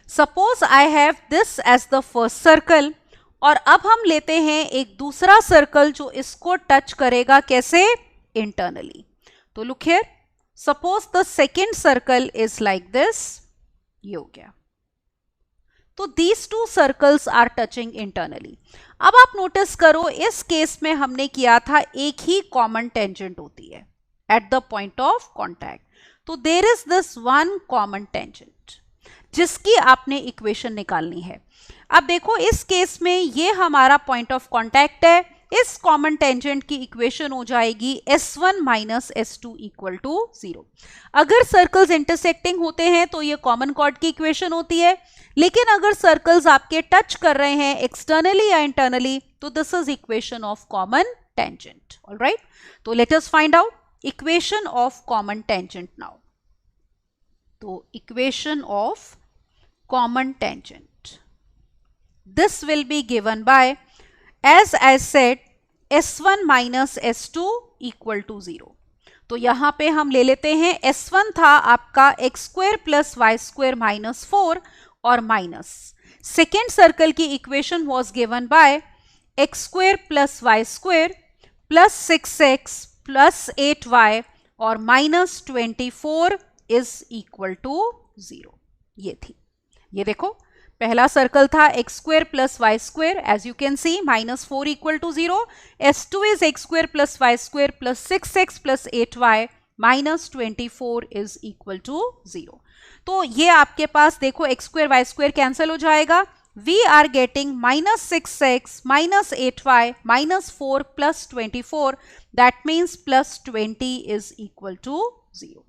Suppose I have this as the first circle, और अब हम लेते हैं एक दूसरा सर्कल जो इसको टच करेगा, कैसे? इंटरनली। तो look here, suppose the second circle is like this, ये हो गया। तो these two circles are touching internally. अब आप नोटिस करो, इस केस में हमने किया था एक ही कॉमन टेंजेंट होती है at the point of contact. तो there is this one common tangent जिसकी आपने इक्वेशन निकालनी है। अब देखो इस केस में ये हमारा पॉइंट ऑफ कॉन्टैक्ट है। इस कॉमन टेंजेंट की इक्वेशन हो जाएगी S1 minus S2 equal to 0। अगर सर्कल्स इंटरसेक्टिंग होते हैं तो ये कॉमन कॉर्ड की इक्वेशन होती है, लेकिन अगर सर्कल्स आपके टच कर रहे हैं एक्सटर्नली या इंटरनली, तो this is equation of common tangent. Alright, तो let us find out equation of common tangent now. तो equation of common tangent, this will be given by, as I said, S1 minus S2 equal to 0। तो यहां पे हम ले लेते हैं S1 था आपका x square plus y square minus 4 और माइनस सेकेंड सर्कल की equation was given by x square plus y square plus 6x plus 8y और माइनस 24 इज इक्वल टू 0। ये थी, ये देखो पहला सर्कल था x square plus y square, as you can see minus 4 equal to 0। S2 is x square plus y square plus 6x plus 8y minus 24 is equal to 0। तो ये आपके पास देखो x square y square cancel हो जाएगा। We are getting minus 6x minus 8y minus 4 plus 24, that means plus 20 is equal to 0।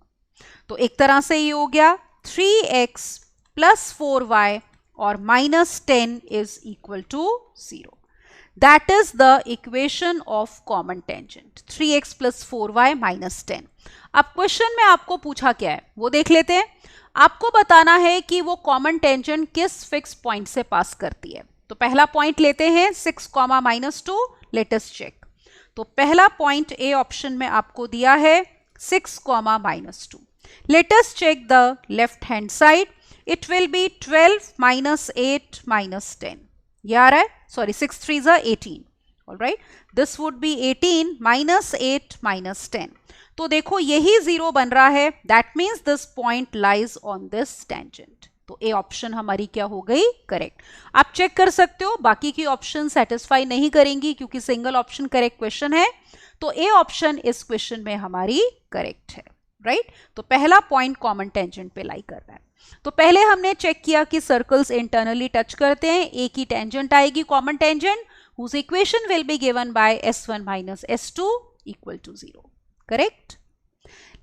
तो एक तरह से ये हो गया 3x plus 4y or minus 10 is equal to 0. That is the equation of common tangent 3x plus 4y minus 10. अब question में आपको पूछा क्या है वो देख लेते हैं. आपको बताना है कि वो कॉमन टेंजेंट किस फिक्स पॉइंट से पास करती है. तो पहला पॉइंट लेते हैं 6, -2. Let us check. तो पहला पॉइंट ए ऑप्शन में आपको दिया है 6, -2. Let us check the left hand side. It will be 12 -8 -10. ये आ रहा है. Sorry, 6 3s are 18. All right. This would be 18 minus 8 minus 10. तो देखो यही 0 बन रहा है. That means this point lies on this tangent. तो ए ऑप्शन हमारी क्या हो गई? करेक्ट. आप चेक कर सकते हो बाकी की ऑप्शन सेटिस्फाई नहीं करेंगी क्योंकि सिंगल ऑप्शन करेक्ट क्वेश्चन है. तो ए ऑप्शन इस क्वेश्चन में हमारी करेक्ट है. राइट. तो पहला पॉइंट कॉमन टेंजेंट पे लाई कर रहा है. तो पहले हमने चेक किया कि सर्कल्स इंटरनली टच करते हैं. एक ही टेंजेंट आएगी common tangent whose equation will be given by s1 minus s2 equal to 0. Correct?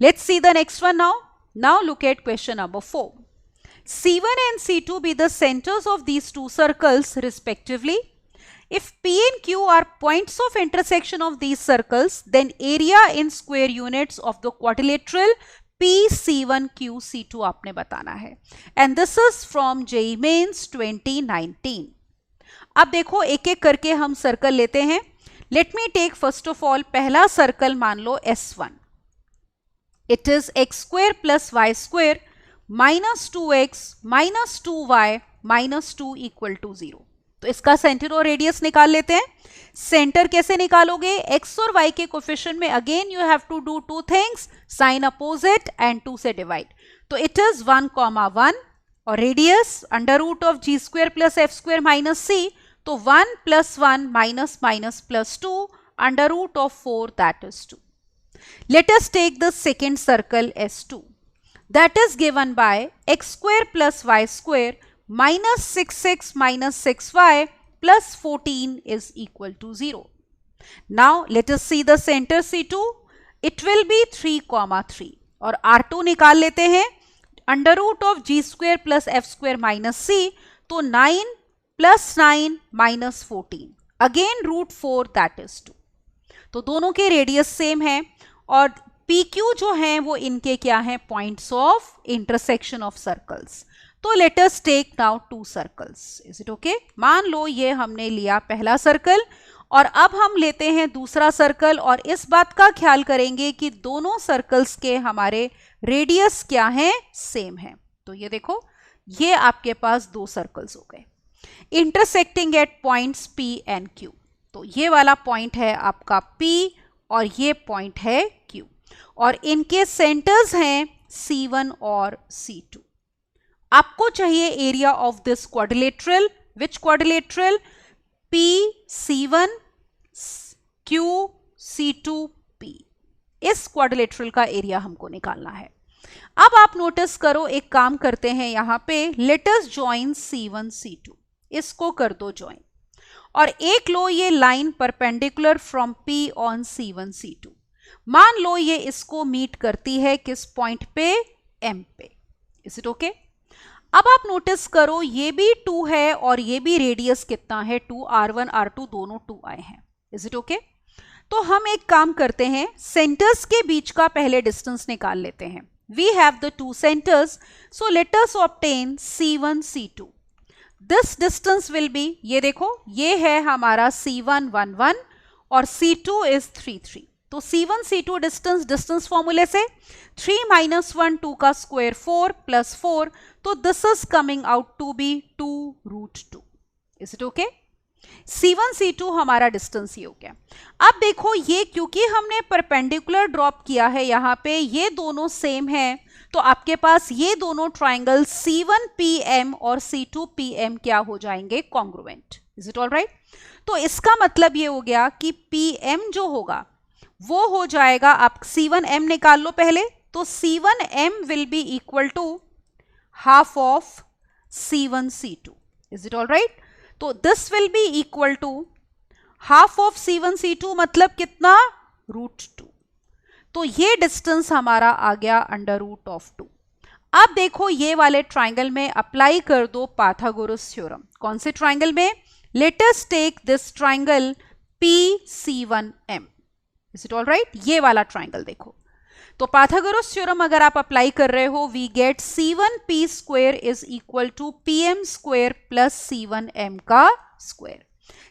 Let's see the next one now. Now look at question number 4. C1 and C2 be the centers of these two circles respectively. If P and Q are points of intersection of these circles, then area in square units of the quadrilateral PC1QC2 आपने बताना है. And this is from JEE Mains 2019. अब देखो एक एक करके हम circle लेते हैं. Let me take first of all पहला सर्कल मान लो S1. It is x square plus y square minus 2x minus 2y minus 2 equal to 0. तो इसका सेंटर और रेडियस निकाल लेते हैं. सेंटर कैसे निकालोगे? x और y के कोफिशिएंट में again you have to do two things, sign opposite and 2 से डिवाइड. तो इट इज 1, 1 और radius under root of g square plus f square minus c. तो 1 + 1 minus minus plus 2 under root of 4 that is 2. Let us take the second circle S2. That is given by x square plus y square minus 6x minus 6y plus 14 is equal to 0. Now let us see the center C2. It will be 3, 3 और R2 निकाल लेते हैं. Under root of g square plus f square minus c. तो 9 + 9 minus 14 again root 4 that is 2. तो दोनों के radius same है और PQ जो हैं वो इनके क्या हैं? Points of intersection of circles. तो let us take now 2 circles. Is it okay? मान लो ये हमने लिया पहला सर्कल और अब हम लेते हैं दूसरा सर्कल और इस बात का ख्याल करेंगे कि दोनों सर्कल्स के हमारे रेडियस क्या हैं? सेम है. तो ये देखो ये आपके पास 2 सर्कल्स हो गए intersecting at points P and Q. तो ये वाला पॉइंट है आपका P और ये पॉइंट है Q और इनके सेंटर्स हैं C1 और C2. आपको चाहिए area of this quadrilateral. Which quadrilateral? P C1 Q C2 P. इस क्वाड्रिलेटरल का एरिया हमको निकालना है. अब आप नोटिस करो एक काम करते हैं यहां पे. Late us join C1 C2. इसको कर दो ज्वाइन और एक लो ये line perpendicular from P on C1 C2. मान लो ये इसको मीट करती है किस पॉइंट पे? M पे. Is it okay? अब आप नोटिस करो ये भी 2 है और ये भी रेडियस कितना है? 2. R1 R2 दोनों 2 आए हैं. Is it okay? तो हम एक काम करते हैं सेंटर्स के बीच का पहले डिस्टेंस निकाल लेते हैं. We have the 2 centres. So let us obtain C1 C2. This distance will be, ये देखो ये है हमारा C1 1 1 और C2 इज 3 3. तो C1 C2 डिस्टेंस फॉर्मूले से 3 - 1 2 का स्क्वायर 4 + 4. तो this is coming out to be 2√2. Is it okay? C1 C2 हमारा डिस्टेंस ये हो गया. अब देखो ये क्योंकि हमने परपेंडिकुलर ड्रॉप किया है यहाँ पे, ये दोनों सेम है तो आपके पास ये दोनों ट्राइंगल C1 PM और C2 PM क्या हो जाएंगे? Congruent. Is it all right? तो इसका मतलब ये हो गया कि PM जो होगा वो हो जाएगा, आप C1 M निकाल लो पहले. तो C1 M will be equal to half of C1 C2. Is it all right? तो this will be equal to half of C1 C2 मतलब कितना? √2. तो ये डिस्टेंस हमारा आ गया अंडर रूट ऑफ 2. अब देखो ये वाले ट्राइंगल में अप्लाई कर दो पाइथागोरस थ्योरम। कौन से ट्राइंगल में? Let us take this triangle PC1M। Is it all right? ये वाला ट्राइंगल देखो, तो पाइथागोरस थ्योरम अगर आप अप्लाई कर रहे हो, we get C1P square is equal to PM square plus C1M का स्क्वायर।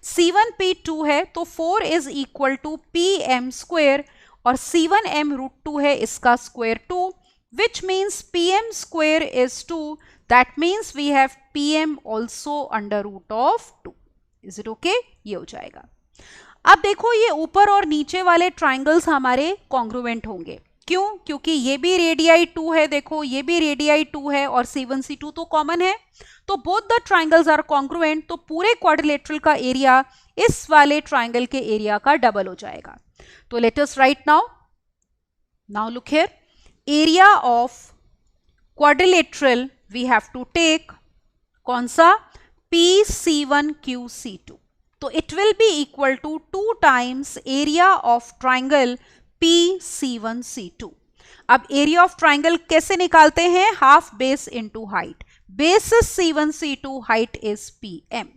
C1P 2 है तो 4 is equal to PM square और C1M √2 है, इसका square 2, which means PM square is 2. That means we have PM also under root of 2. Is it okay? ये हो जाएगा। अब देखो ये ऊपर और नीचे वाले ट्राइंगल्स हमारे कॉन्ग्रुएंट होंगे। क्यों? क्योंकि ये भी रेडियाई 2 है, देखो ये भी रेडियाई 2 है और C1 C2 तो कॉमन है, तो both the triangles are congruent, तो पूरे क्वाड्रिलेटरल का एरिया इस वाले ट्राइंगल के एरिया का डबल हो जाएगा। तो let us write now look here, area of quadrilateral we have to take कौन सा? PC1QC2, तो it will be equal to 2 times area of triangle PC1C2। अब एरिया ऑफ ट्राइंगल कैसे निकालते हैं? Half base into height, base is C1C2, height is PM।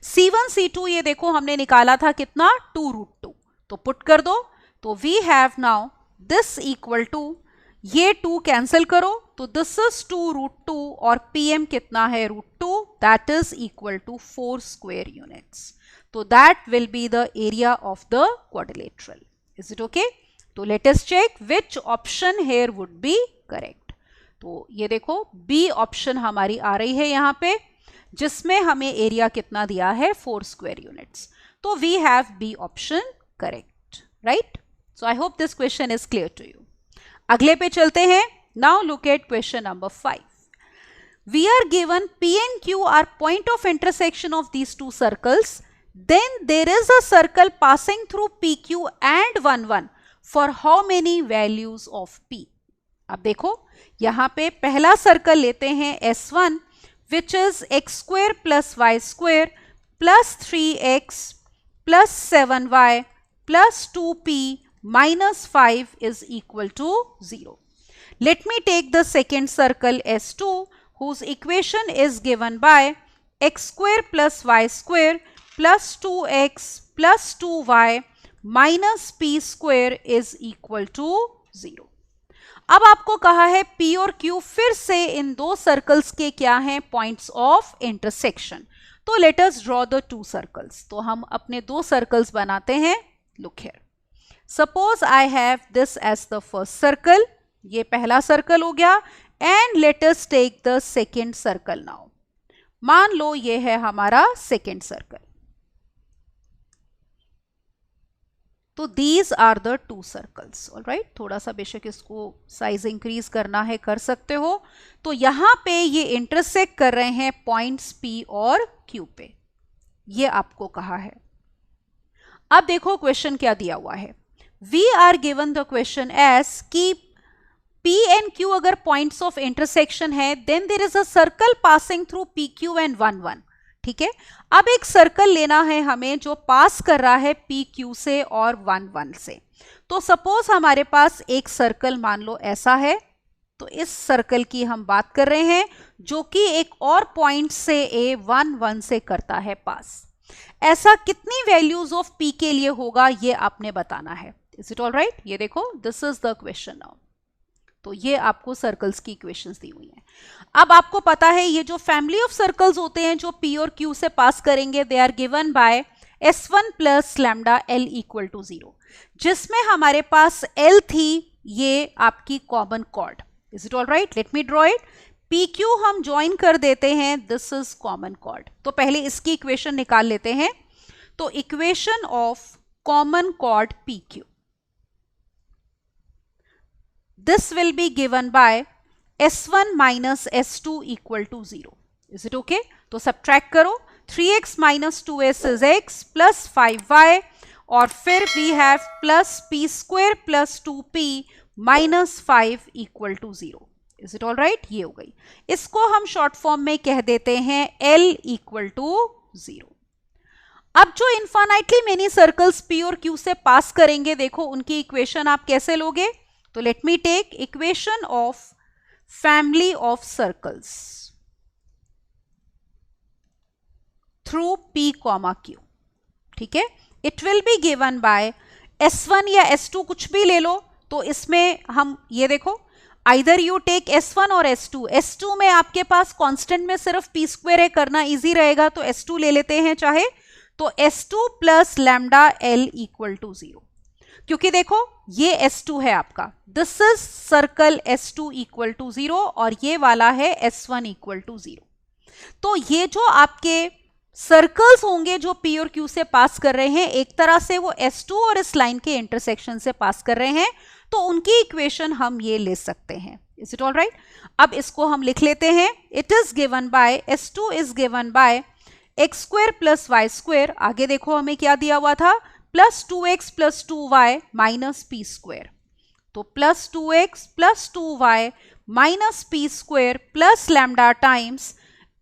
C1C2 ये देखो हमने निकाला था कितना? 2√2, तो पुट कर दो, तो we have now this equal to, ये 2 कैंसिल करो तो दिस इज 2√2 और PM कितना है? √2, that is equal to 4 square units. तो that will be the area of the quadrilateral. Is it okay? तो let us check which option here would be correct. तो ये देखो बी ऑप्शन हमारी आ रही है यहाँ पे, जिसमें हमें एरिया कितना दिया है? 4 स्क्वायर यूनिट्स। तो we have B option correct, right? So I hope this question is clear to you. अगले पे चलते हैं। Now look at question number 5। We are given P and Q are point of intersection of these two circles, then there is a circle passing through PQ and 1 1 for how many values of P। अब देखो यहां पे पहला circle लेते हैं S1 which is x square plus y square plus 3x plus 7y plus 2p minus 5 is equal to 0. Let me take the second circle S2 whose equation is given by x square plus y square plus 2x plus 2y minus p square is equal to 0. अब आपको कहा है P और Q फिर से इन दो circles के क्या हैं? Points of intersection. तो let us draw the 2 circles. तो हम अपने 2 सर्कल्स बनाते हैं। Look here, suppose I have this as the first circle, ये पहला सर्कल हो गया, and let us take the second circle now. मान लो ये है हमारा सेकेंड सर्कल। तो these are the 2 circles. Alright, थोड़ा सा बेशक इसको साइज इंक्रीज करना है, कर सकते हो। तो यहां पे ये इंटरसेक्ट कर रहे हैं पॉइंट्स P और Q पे, ये आपको कहा है। अब देखो क्वेश्चन क्या दिया हुआ है। We are given the question as कि P and Q अगर points of intersection है, then there is a circle passing through PQ and 1 1। ठीक है, अब एक सर्कल लेना है हमें जो पास कर रहा है PQ से और 1 1 से। तो सपोज हमारे पास एक सर्कल मान लो ऐसा है, तो इस सर्कल की हम बात कर रहे हैं जो कि एक और पॉइंट से A 1 1 से करता है पास। ऐसा कितनी वैल्यूज ऑफ P के लिए होगा ये आपने बताना है। Is it all right? ये देखो this is the question now. तो ये आपको सर्कल्स की इक्वेशंस दी हुई हैं। अब आपको पता है ये जो फैमिली ऑफ सर्कल्स होते हैं जो P और Q से पास करेंगे, they are given by S1 plus lambda L equal to 0, जिसमें हमारे पास L थी ये आपकी common chord. Is it all right? Let me draw it. PQ हम ज्वाइन कर देते हैं, दिस इज कॉमन कॉर्ड। तो पहले इसकी इक्वेशन निकाल लेते हैं। तो equation of common chord PQ, this will be given by S1 minus S2 equal to 0. Is it okay? तो subtract करो, 3x minus 2s is x plus 5y और फिर we have plus p square plus 2p minus 5 equal to 0. Is it all right? ये हो गई। इसको हम short form में कह देते हैं L equal to 0. अब जो इन्फाइनाइटली मेनी सर्कल्स P और Q से पास करेंगे, देखो उनकी इक्वेशन आप कैसे लोगे। तो let me take equation of family of circles through P, Q. ठीक है, it will be given by S1 या S2 कुछ भी ले लो, तो इसमें हम ये देखो either you take S1 और S2. S2 में आपके पास कांस्टेंट में सिर्फ P स्क्वायर है, करना इजी रहेगा, तो S2 ले लेते हैं चाहे, तो S2 plus lambda L equal to 0, क्योंकि देखो ये S2 है आपका, this is circle S2 equal to 0 और ये वाला है S1 इक्वल टू 0. तो ये जो आपके सर्कल्स होंगे जो P और Q से पास कर रहे हैं, एक तरह से वो S2 और इस लाइन के इंटरसेक्शन से पास कर रहे हैं, तो उनकी इक्वेशन हम ये ले सकते हैं. Is it all right? अब इसको हम लिख लेते हैं. It is given by S2 is given by x square plus y square. आगे देखो हमें क्या दिया हुआ था, plus 2x plus 2y minus p square. तो plus 2x plus 2y minus p square plus lambda times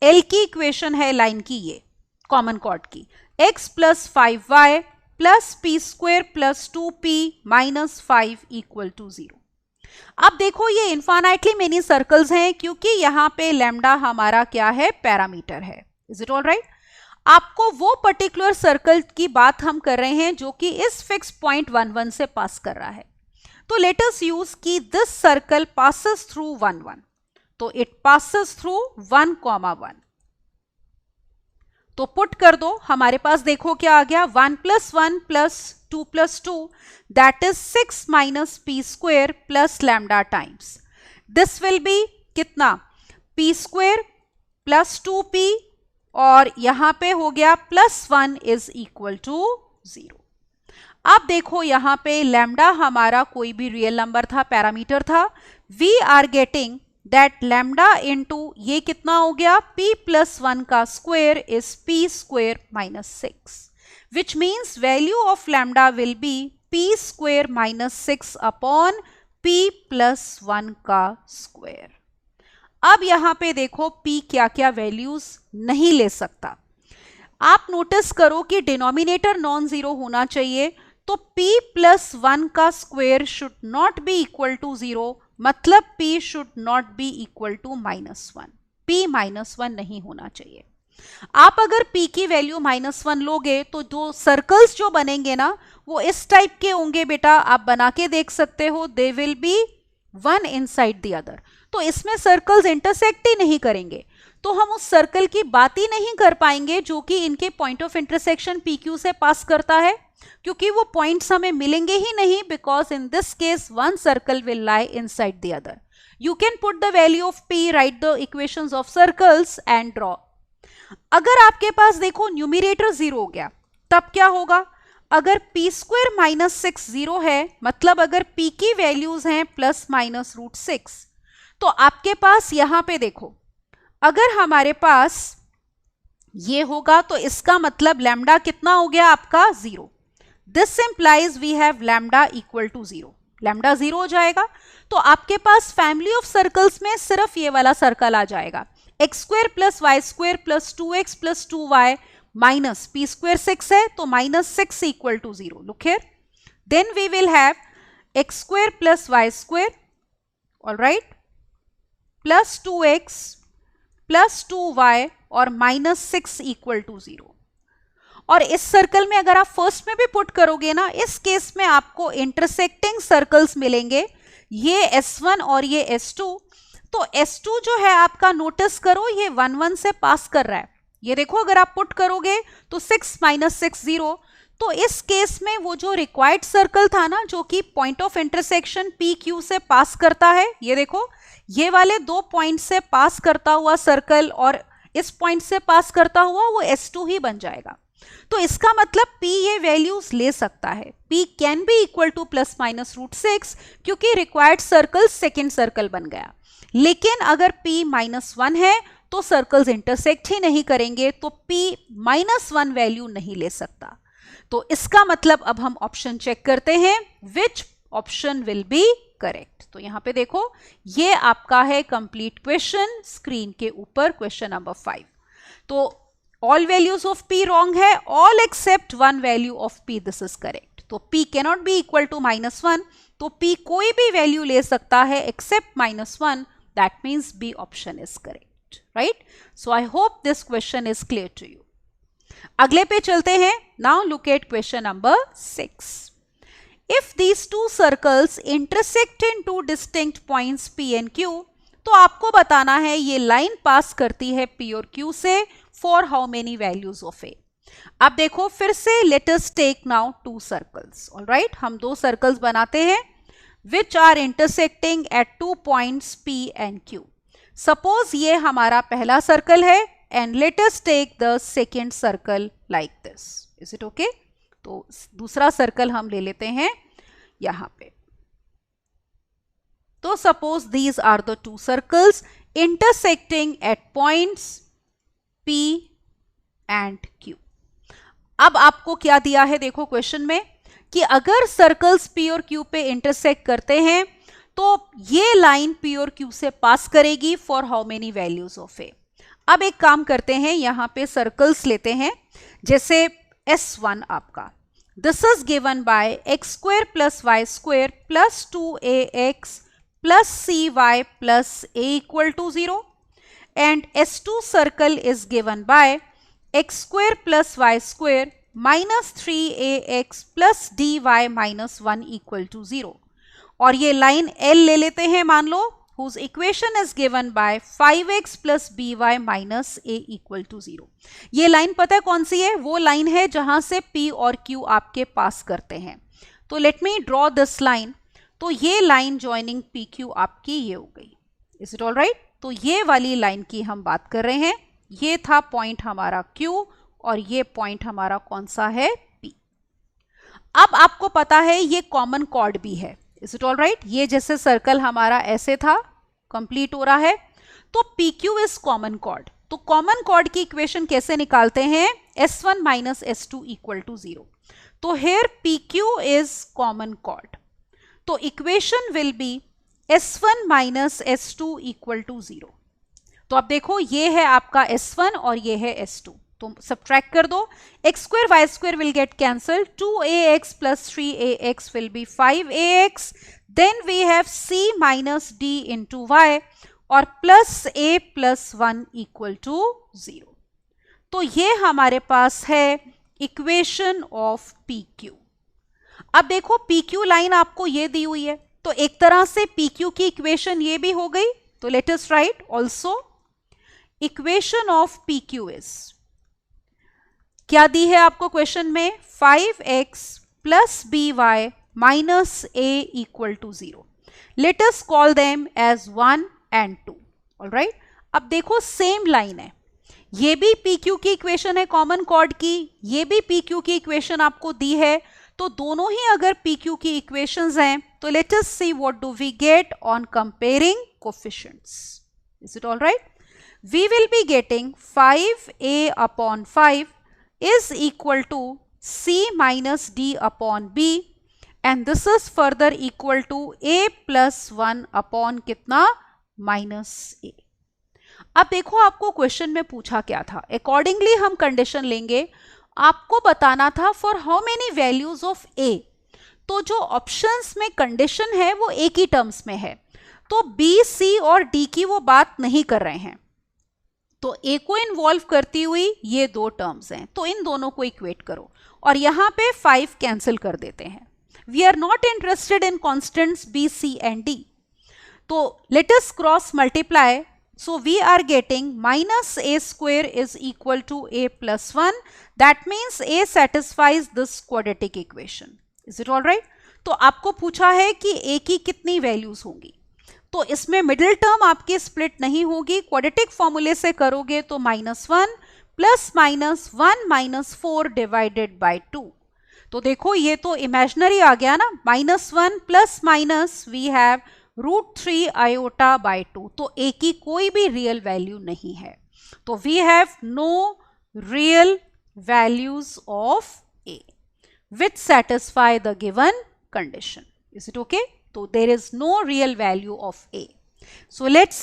L की equation है लाइन की, ये कॉमन कॉर्ड की, x plus 5y plus p square plus 2p minus 5 equal to 0. अब देखो ये infinitely many circles हैं, क्योंकि यहाँ पे लैम्डा हमारा क्या है, पैरामीटर है. Is it all right? आपको वो पर्टिकुलर सर्कल की बात हम कर रहे हैं जो कि इस फिक्स पॉइंट 1 1 से पास कर रहा है. तो लेट अस यूज कि दिस सर्कल पासेस थ्रू 1 1, तो इट पासेस थ्रू 1, 1. तो पुट कर दो, हमारे पास देखो क्या आ गया, 1 plus 1 plus 2 plus 2 that is 6 minus p square plus lambda times. This will B कितना, पी स्क्वायर प्लस 2p और यहां पे हो गया प्लस 1 इज इक्वल टू 0. अब देखो यहां पे लैम्डा हमारा कोई भी रियल नंबर था, पैरामीटर था. We are getting that lambda into ये कितना हो गया, p प्लस 1 का square is p square minus 6, which means value of lambda will be p square minus 6 upon p plus 1 का स्क्वायर. अब यहां पे देखो p क्या क्या वैल्यूज नहीं ले सकता. आप नोटिस करो कि डिनोमिनेटर नॉन जीरो होना चाहिए, तो p प्लस 1 का square should not be equal to 0, मतलब p should not be equal to -1. p -1 नहीं होना चाहिए. आप अगर p की वैल्यू -1 लोगे तो दो सर्कल्स जो बनेंगे ना वो इस टाइप के होंगे बेटा, आप बना के देख सकते हो, they will be one inside the other. तो इसमें सर्कल्स इंटरसेक्ट ही नहीं करेंगे, तो हम उस सर्कल की बात ही नहीं कर पाएंगे जो कि इनके पॉइंट ऑफ इंटरसेक्शन PQ से पास करता है, क्योंकि वो पॉइंट्स हमें मिलेंगे ही नहीं, because in this case one circle will lie inside the other. You can put the value of P, right the equations of circles and draw. अगर आपके पास देखो न्यूमरेटर 0 हो गया, तब क्या होगा, अगर p स्क्वायर माइनस 6 0 है, मतलब अगर p की वैल्यूज हैं प्लस माइनस √6, तो आपके पास यहां पे देखो अगर हमारे पास ये होगा तो इसका मतलब लैम्डा कितना हो गया आपका 0. This implies we have lambda equal to 0. Lambda 0 हो जाएगा, तो आपके पास फैमिली ऑफ सर्कल्स में सिर्फ ये वाला सर्कल आ जाएगा, x square plus y square plus 2x plus 2y minus p square 6 है, तो -6 equal to 0. Look here, then we will have x square plus y square, all right, plus 2x plus 2y और -6 equal to 0. और इस circle में अगर आप first में भी पुट करोगे ना, इस केस में आपको इंटरसेक्टिंग सर्कल्स मिलेंगे, ये S1 और ये S2. तो S2 जो है आपका, नोटिस करो ये 1 1 से पास कर रहा है. ये देखो अगर आप पुट करोगे तो 6 माइनस 6 0. तो इस केस में वो जो रिक्वायर्ड सर्कल था ना, जो कि पॉइंट ऑफ इंटरसेक्शन PQ से पास करता है, ये देखो ये वाले दो पॉइंट से पास करता हुआ सर्कल और इस पॉइंट से पास करता हुआ, वो S2 ही बन जाएगा. तो इसका मतलब P ये वैल्यूज ले सकता है, P can be equal two plus minus √6, क्योंकि रिक्वायर्ड सर्कल सेकेंड सर्कल बन गया. लेकिन अगर P -1 है तो सर्कल्स इंटरसेक्ट ही नहीं करेंगे, तो P -1 वैल्यू नहीं ले सकता. तो इसका मतलब अब हम ऑप्शन चेक करते हैं, which option will be correct. तो यहां पे देखो ये आपका है कंप्लीट क्वेश्चन, स्क्रीन के ऊपर क्वेश्चन नंबर 5. तो all values of P wrong है, all except one value of P this is correct. तो P cannot be equal to -1, तो P कोई भी वैल्यू ले सकता है except -1, that means B option is correct, right? So I hope this question is clear to you. अगले पे चलते हैं. Now look at question number 6. If these two circles intersect in two distinct points P and Q, तो आपको बताना है ये line पास करती है P और Q से for how many values of A. अब देखो फिर से let us take now two circles. All right, हम दो circles बनाते हैं which are intersecting at 2 points P and Q. Suppose ये हमारा पहला सर्कल है and let us take the second circle like this. Is it okay? तो दूसरा सर्कल हम ले लेते हैं यहाँ पे. तो suppose these are the two circles intersecting at points P and Q. अब आपको क्या दिया है देखो क्वेश्चन में कि अगर सर्कल्स P और Q पे इंटरसेक्ट करते हैं तो ये लाइन P और Q से पास करेगी for how many values of A. अब एक काम करते हैं, यहाँ पे सर्कल्स लेते हैं, जैसे S1 आपका, this is given by x square plus y square plus 2ax plus cy plus a equal to 0 and S2 circle is given by x square plus y square minus 3ax plus dy minus 1 equal to 0. और ये line L ले लेते हैं मान लो, whose equation is given by 5x plus by minus a equal to 0. ये line पता है कौन सी है? वो लाइन है जहां से P और Q आपके पास करते हैं. तो let me draw this line. तो ये लाइन ज्वाइनिंग PQ आपकी ये हो गई. Is it all right? तो ये वाली लाइन की हम बात कर रहे हैं. ये था पॉइंट हमारा Q और ये पॉइंट हमारा कौन सा है? P. अब आपको पता है ये कॉमन कॉर्ड भी है. Is it all right? ये जैसे सर्कल हमारा ऐसे था, कंप्लीट हो रहा है, तो PQ इज कॉमन कॉर्ड. तो कॉमन कॉर्ड की इक्वेशन कैसे निकालते हैं? S1 minus S2 equal to 0. तो here PQ is common chord. तो equation will be S1 minus S2 equal to 0. तो अब देखो ये है आपका S1 और ये है S2. तो सब्ट्रैक्ट कर दो. x square y square will get cancel. 2ax plus 3ax will be 5ax. Then we have c minus d into y और plus a plus 1 equal to 0. तो ये हमारे पास है इक्वेशन ऑफ PQ. अब देखो PQ लाइन आपको ये दी हुई है, तो एक तरह से PQ की इक्वेशन ये भी हो गई. तो let us write also equation of PQ is, क्या दी है आपको क्वेश्चन में? 5x plus by minus a equal to 0. Let us call them as 1 and 2. Alright, अब देखो सेम लाइन है, ये भी PQ की इक्वेशन है कॉमन कॉर्ड की, ये भी PQ की इक्वेशन आपको दी है. तो दोनों ही अगर PQ की इक्वेशंस हैं तो let us see what do we get on comparing coefficients. Is it alright? We will be getting 5a upon 5 is equal to c minus d upon b and this is further equal to a plus 1 upon कितना? minus a. अब देखो आपको question में पूछा क्या था, accordingly हम condition लेंगे. आपको बताना था for how many values of a. तो जो ऑप्शंस में कंडीशन है वो एक ही टर्म्स में है, तो b, c और d की वो बात नहीं कर रहे हैं. तो a को इन्वॉल्व करती हुई ये दो टर्म्स हैं, तो इन दोनों को इक्वेट करो और यहाँ पे 5 कैंसिल कर देते हैं. We are not interested in constants b, c and d. तो let us cross multiply. So we are getting minus a square is equal to a plus 1. That means a satisfies this quadratic equation. Is it all right? तो आपको पूछा है कि a की कितनी values होंगी, तो इसमें मिडिल टर्म आपकी स्प्लिट नहीं होगी. क्वाड्रेटिक फॉर्मूले से करोगे तो -1 plus minus 1 minus 4 divided by 2. तो देखो ये तो इमेजिनरी आ गया ना, -1 plus minus we have √3 iota by 2. तो a की कोई भी रियल वैल्यू नहीं है. तो we have no real values of a which satisfy the given condition. Is it okay? So there is no real value of a. So let's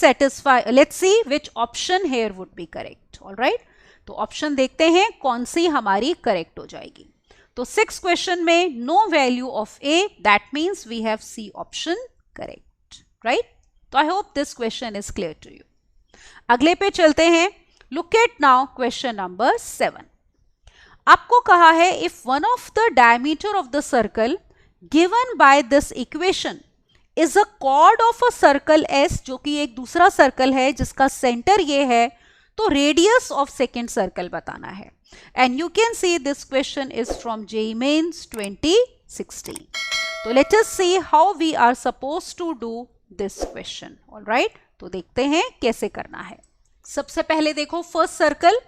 see which option here would be correct. All right? तो option देखते हैं कौन सी हमारी correct हो जाएगी. तो 6 question में no value of a, that means we have C option correct. Right? तो I hope this question is clear to you. अगले पे चलते हैं. Look at now question number 7. आपको कहा है if one of the diameter of the circle given by this equation is a chord of a circle S, जो कि एक दूसरा सर्कल है जिसका सेंटर ये है, तो रेडियस ऑफ सेकेंड सर्कल बताना है. And you can see this question is from JEE Mains 2016. तो let us see how we are suppose to do this question. Alright, तो देखते हैं कैसे करना है. सबसे पहले देखो फर्स्ट सर्कल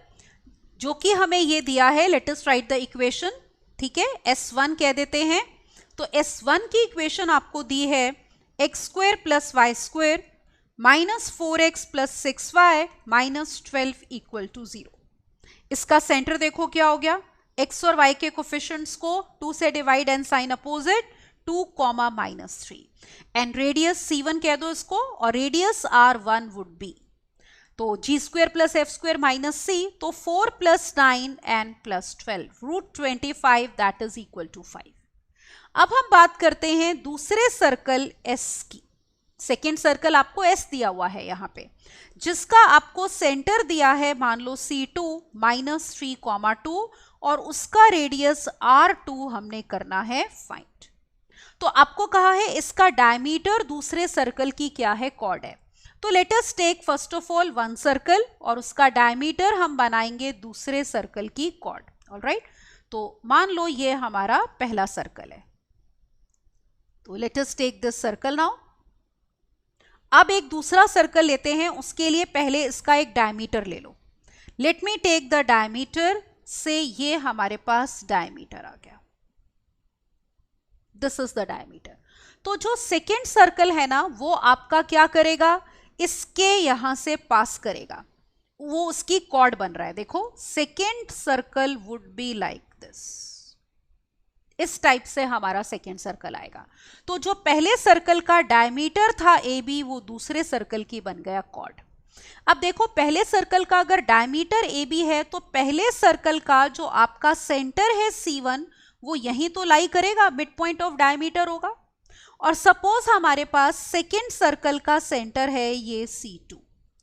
जो कि हमें ये दिया है, let us right the equation. ठीक है, S1 कह देते हैं. तो S1 की इक्वेशन आपको दी है x² + y² -4x + 6y -12 = 0. इसका सेंटर देखो क्या हो गया, x और y के कोफिशिएंट्स को 2 से divide and sign opposite 2, -3. And radius C1 कह दो इसको, और रेडियस R1 वुड बी, तो g² + f² - c, तो 4 + 9 and +12 √25 that is equal to 5. अब हम बात करते हैं दूसरे सर्कल S की. सेकेंड सर्कल आपको S दिया हुआ है यहाँ पे, जिसका आपको सेंटर दिया है मान लो C2 -3, 2, और उसका रेडियस R2 हमने करना है फाइंड. तो आपको कहा है इसका डायमीटर दूसरे सर्कल की क्या है, कॉर्ड है. तो let us take first of all one circle और उसका डायमीटर हम बनाएंगे दूसरे सर्कल की कॉर्ड. ऑलराइट, तो मान लो ये हमारा पहला सर्कल है. तो let us take this circle now. अब एक दूसरा सर्कल लेते हैं, उसके लिए पहले इसका एक डायमीटर ले लो. Let me take the diameter, say ये हमारे पास डायमीटर आ गया. This is the diameter. तो जो सेकेंड सर्कल है ना, वो आपका क्या करेगा, इसके यहां से पास करेगा, वो उसकी कॉर्ड बन रहा है. देखो second circle would be like this. इस टाइप से हमारा सेकेंड सर्कल आएगा. तो जो पहले सर्कल का डायमीटर था AB, वो दूसरे सर्कल की बन गया कॉर्ड. अब देखो पहले सर्कल का अगर डायमीटर AB है, तो पहले सर्कल का जो आपका सेंटर है C1, वो यहीं तो लाई करेगा, मिड पॉइंट ऑफ डायमीटर होगा. और सपोज हमारे पास सेकेंड सर्कल का सेंटर है ये C2.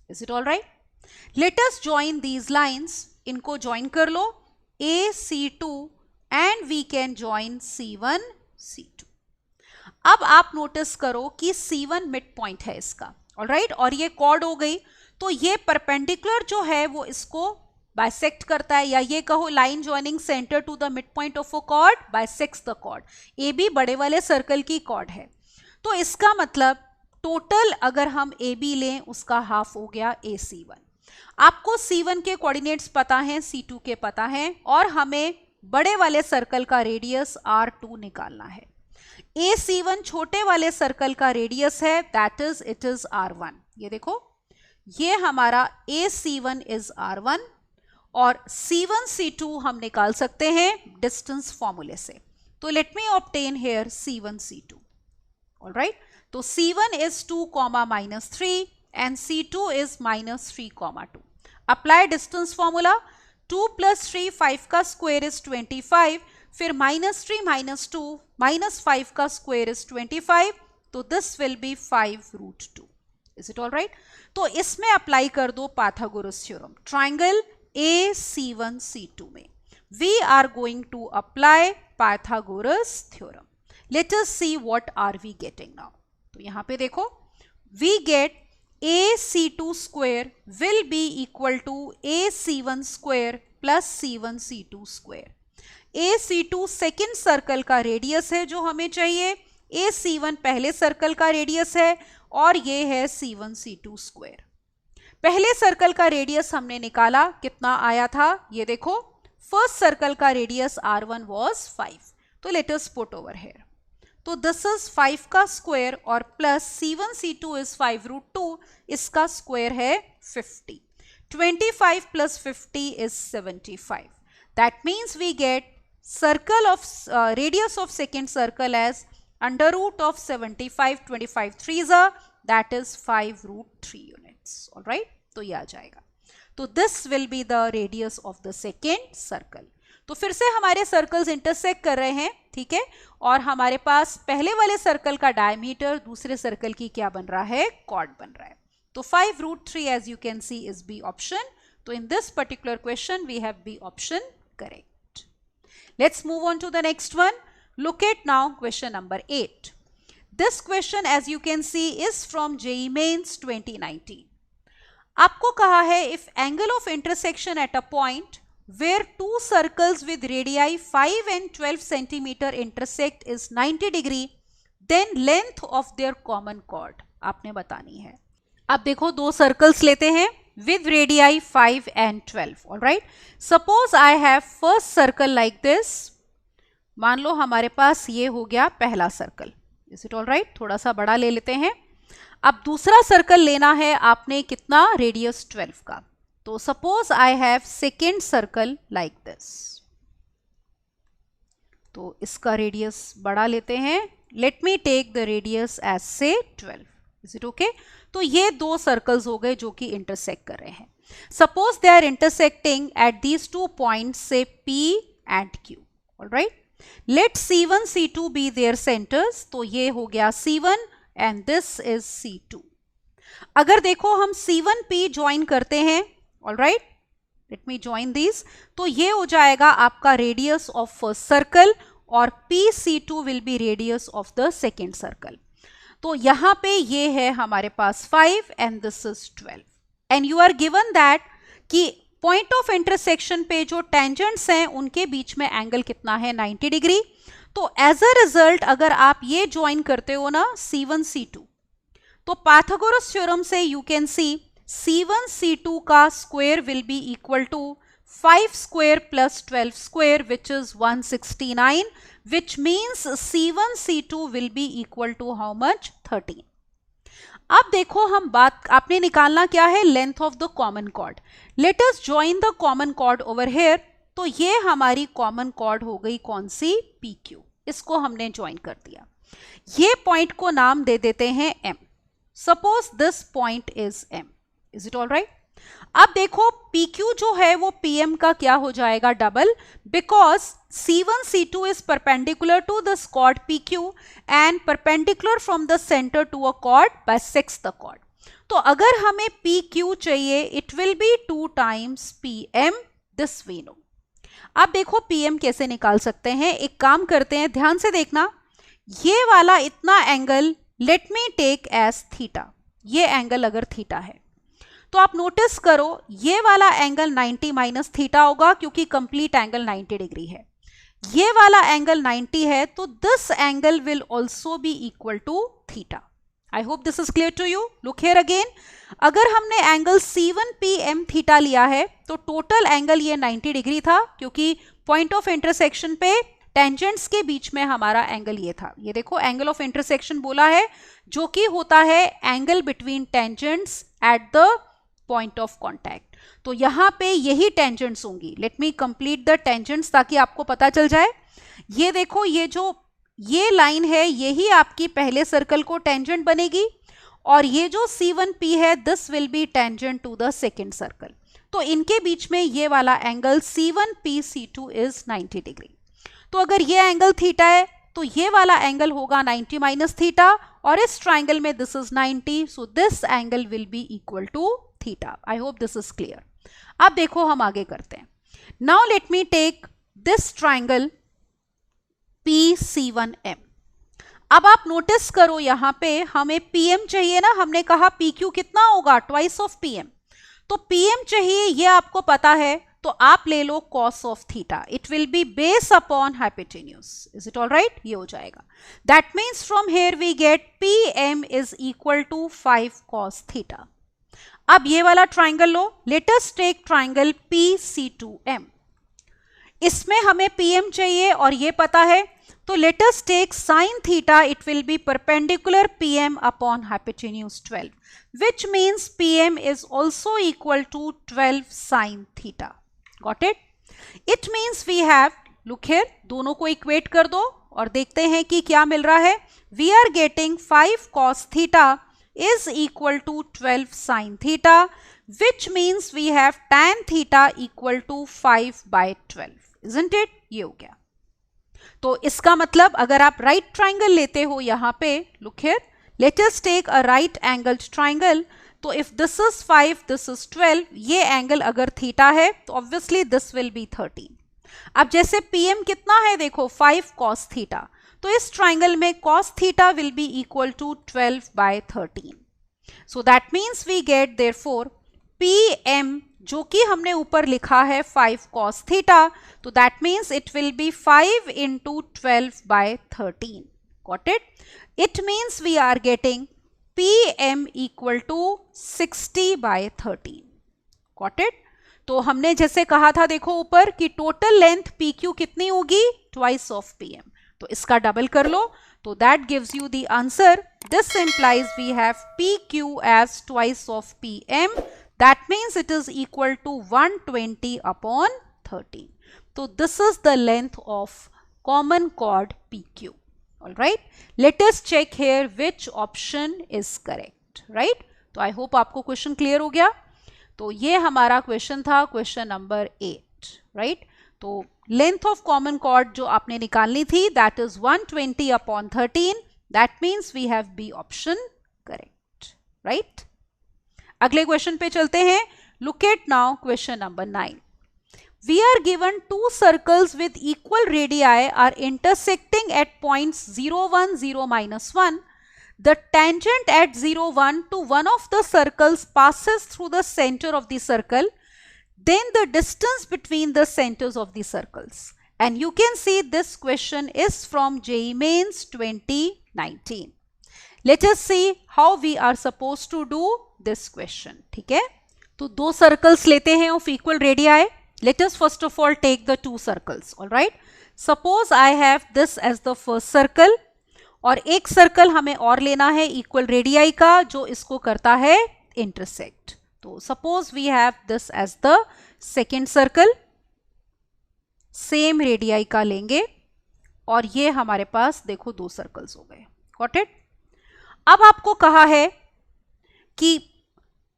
Is it all right? Let us join these lines. इनको ज्वाइन कर लो, AC2 and we can join C1, C2. अब आप नोटिस करो कि C1 मिड पॉइंट है इसका. ऑलराइट, और ये कॉर्ड हो गई. तो ये परपेंडिकुलर जो है वो इसको बाइसेक्ट करता है, या ये कहो line joining centre to the mid point of a chord bisects the chord. AB बड़े वाले सर्कल की कॉर्ड है. तो इसका मतलब टोटल अगर हम AB लें, उसका हाफ हो गया AC1. आपको C1 के कोऑर्डिनेट्स पता हैं, C2 के पता हैं, और हमें बड़े वाले सर्कल का रेडियस R2 निकालना है. AC1 छोटे वाले सर्कल का रेडियस है, that is it is R1. ये देखो, ये हमारा AC1 इज R1, और C1 C2 हम निकाल सकते हैं डिस्टेंस फॉर्मूले से. तो let me obtain here C1 C2. Alright, तो C1 is 2, -3 and C2 is -3, 2. Apply distance formula. 2 + 3 5 का स्क्वायर इज 25, फिर -3 -2 -5 का स्क्वायर इज 25, तो this will be 5 √2. Is it all right? तो इसमें अप्लाई कर दो Pythagoras theorem. Triangle AC1 C2 में we are going to apply Pythagoras theorem. Let us see what are we getting now. तो यहां पे देखो, we get AC2 square will be equal to AC1 square plus C1 C2 square. AC2 second circle का radius है जो हमें चाहिए, AC1 पहले सर्कल का रेडियस है, और ये है C1 C2 स्क्वायर. पहले सर्कल का रेडियस हमने निकाला, कितना आया था ये देखो. फर्स्ट सर्कल का रेडियस R1 was 5. तो let us put over here. तो दिस इज 5 का स्क्वायर और प्लस C1 C2 इज 5 √2, इसका स्क्वायर है 50. 25 plus 50 is 75. That means we get circle of radius of second circle as under root of 75. 25 3s are, that is 5 √3 units. All right, तो ये आ जाएगा. तो this will be the radius of the second circle. तो फिर से हमारे circles intersect कर रहे हैं, ठीक है, और हमारे पास पहले वाले सर्कल का डायमीटर दूसरे सर्कल की क्या बन रहा है, कॉर्ड बन रहा है. तो 5√3 as you can see is B option. So in this particular question we have B option correct. Let's move on to the next one. Look at now question number 8. This question as you can see is from JEE Mains 2019. आपको कहा है if angle of intersection at a point where two circles with radii 5 and 12 centimeter intersect is 90 degree, then length of their common chord आपने बतानी है. अब देखो दो circles लेते हैं with radii 5 and 12. All right. Suppose I have first circle like this. मान लो हमारे पास ये हो गया पहला circle. Is it all right? थोड़ा सा बड़ा ले लेते हैं. अब दूसरा सर्कल लेना है आपने कितना, रेडियस 12 का. तो suppose I have second circle like this. तो इसका रेडियस बड़ा लेते हैं. Let me take the radius as से 12. Is it okay? तो ये दो सर्कल्स हो गए जो कि इंटरसेक्ट कर रहे हैं. Suppose they are intersecting at these 2 points से P and Q. Alright, let C1 C2 be their centres. तो ये हो गया C1 and this is C2. अगर देखो हम C1P ज्वाइन करते हैं, alright, late me join this, तो ये हो जाएगा आपका रेडियस ऑफ फर्स्ट सर्कल और PC2 will be radius of the second circle. तो यहां पे ये है हमारे पास 5 and this is 12 and you are given that कि पॉइंट ऑफ इंटरसेक्शन पे जो टेंजेंट्स हैं उनके बीच में एंगल कितना है, 90 डिग्री. तो एज अ रिजल्ट अगर आप ये ज्वाइन करते हो ना C1 C2, तो पाइथागोरस थ्योरम से you can see C1 C2 का square will be equal to 5 square plus 12 square which is 169, which means C1 C2 will be equal to how much, 13. अब देखो हम बात, आपने निकालना क्या है, length of the common chord. Let us join the common cord over here. तो ये हमारी कॉमन कॉर्ड हो गई कौन सी, PQ. इसको हमने ज्वाइन कर दिया. ये पॉइंट को नाम दे देते हैं M. Suppose this point is M. Is it all right? अब देखो PQ जो है वो PM का क्या हो जाएगा, double, because C1 C2 is perpendicular to this chord PQ and perpendicular from the center to a chord bisects the chord. तो अगर हमें PQ चाहिए it will be 2 times PM, this we know. अब देखो PM कैसे निकाल सकते हैं, एक काम करते हैं, ध्यान से देखना. ये वाला इतना angle let me take as theta. ये एंगल अगर थीटा है तो आप नोटिस करो ये वाला एंगल 90 माइनस थीटा होगा क्योंकि कंप्लीट एंगल 90 डिग्री है. ये वाला एंगल 90 है तो this angle will also be equal to theta. I hope this is clear to you. Look here again, अगर हमने एंगल C1PM थीटा लिया है तो टोटल एंगल ये 90 डिग्री था क्योंकि पॉइंट ऑफ इंटरसेक्शन पे टेंजेंट्स के बीच में हमारा एंगल ये था. ये देखो एंगल ऑफ इंटरसेक्शन बोला है जो कि होता है angle between tangents at the point of contact. तो यहां पे यही टेंजेंट्स होंगी. Let me complete the tangents ताकि आपको पता चल जाए. ये देखो ये जो ये लाइन है यही आपकी पहले सर्कल को टेंजेंट बनेगी और ये जो C1P है this will be tangent to the second circle. तो इनके बीच में ये वाला angle C1P C2 is 90 degree. तो अगर ये एंगल थीटा है तो ये वाला एंगल होगा 90 माइनस थीटा और इस ट्राइंगल में this is 90, so this angle will be equal to theta. I hope this is clear. अब देखो हम आगे करते हैं. Now let me take this triangle PC1M. अब आप नोटिस करो यहां पे हमें PM चाहिए ना, हमने कहा PQ कितना होगा, ट्वाइस ऑफ PM. तो PM चाहिए ये आपको पता है तो आप ले लो cos of theta. It will be base upon hypotenuse. Is it all right? ये हो जाएगा. That means from here we get PM is equal to 5 cos theta. अब ये वाला ट्राइंगल लो. Let us take triangle PC2M. इसमें हमें PM चाहिए और ये पता है तो let us take sin theta. It will be perpendicular PM upon hypotenuse 12 which means PM is also equal to 12 sin theta. Got it? It means we have, look here, दोनों को इक्वेट कर दो और देखते हैं कि क्या मिल रहा है. We are getting 5 cos theta is equal to 12 sin theta which means we have tan theta equal to 5 by 12. Isn't it? ये हो गया। तो इसका मतलब अगर आप राइट ट्राइंगल लेते हो यहां पे, look here, let us take a right angled triangle, तो if this is 5, this is 12, ये एंगल अगर थीटा है तो ऑब्वियसली दिस विल बी 13। अब जैसे पीएम कितना है देखो, 5 cos थीटा, तो इस ट्राइंगल में cos theta will be equal to 12/13। So that means we get therefore PM, जो कि हमने ऊपर लिखा है 5 cos थीटा, तो that means it will be 5 into 12/13. Got it? It means we are getting PM equal to 60/13. Got it? तो हमने जैसे कहा था देखो ऊपर कि टोटल लेंथ PQ कितनी होगी, ट्वाइस ऑफ PM, तो इसका डबल कर लो, तो that gives you the answer. This implies we have PQ as twice of PM, that means it is equal to 120/13. So this is the length of common chord PQ. All right, let us check here which option is correct, right? तो I hope आपको question clear हो गया। तो ये हमारा question था, question number 8, राइट? तो लेंथ ऑफ कॉमन कॉर्ड जो आपने निकालनी थी, that is 120/13, that means we have B option correct, right? अगले क्वेश्चन पे चलते हैं। Look at now question number 9। We are given two circles with equal radii are intersecting at points 0, 1, 0, -1. The tangent at 0, 1 to one of the circles passes through the center of the circle. Then the distance between the centers of the circles. And you can see this question is from JEE Mains 2019. Let us see how we are supposed to do this question. ठीक है? तो दो circles लेते हैं of equal radii. Let us first of all take the two circles. All right. Suppose I have this as the first circle, और एक circle हमें और लेना है इक्वल रेडियाई का जो इसको करता है इंटरसेक्ट। तो suppose we have this as the second circle, same radii का लेंगे, और ये हमारे पास देखो दो सर्कल्स हो गए। Got it? अब आपको कहा है कि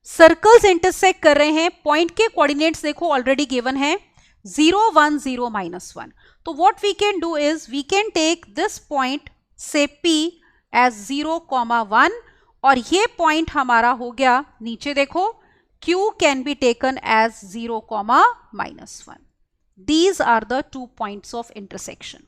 सर्कल्स इंटरसेक्ट कर रहे हैं, पॉइंट के कोऑर्डिनेट्स देखो ऑलरेडी गिवन है 0, 1, 0, -1। तो what we can do is we can take this point से P एज 0, 1, और ये पॉइंट हमारा हो गया नीचे देखो Q can be taken as 0, -1। These are the 2 points of intersection.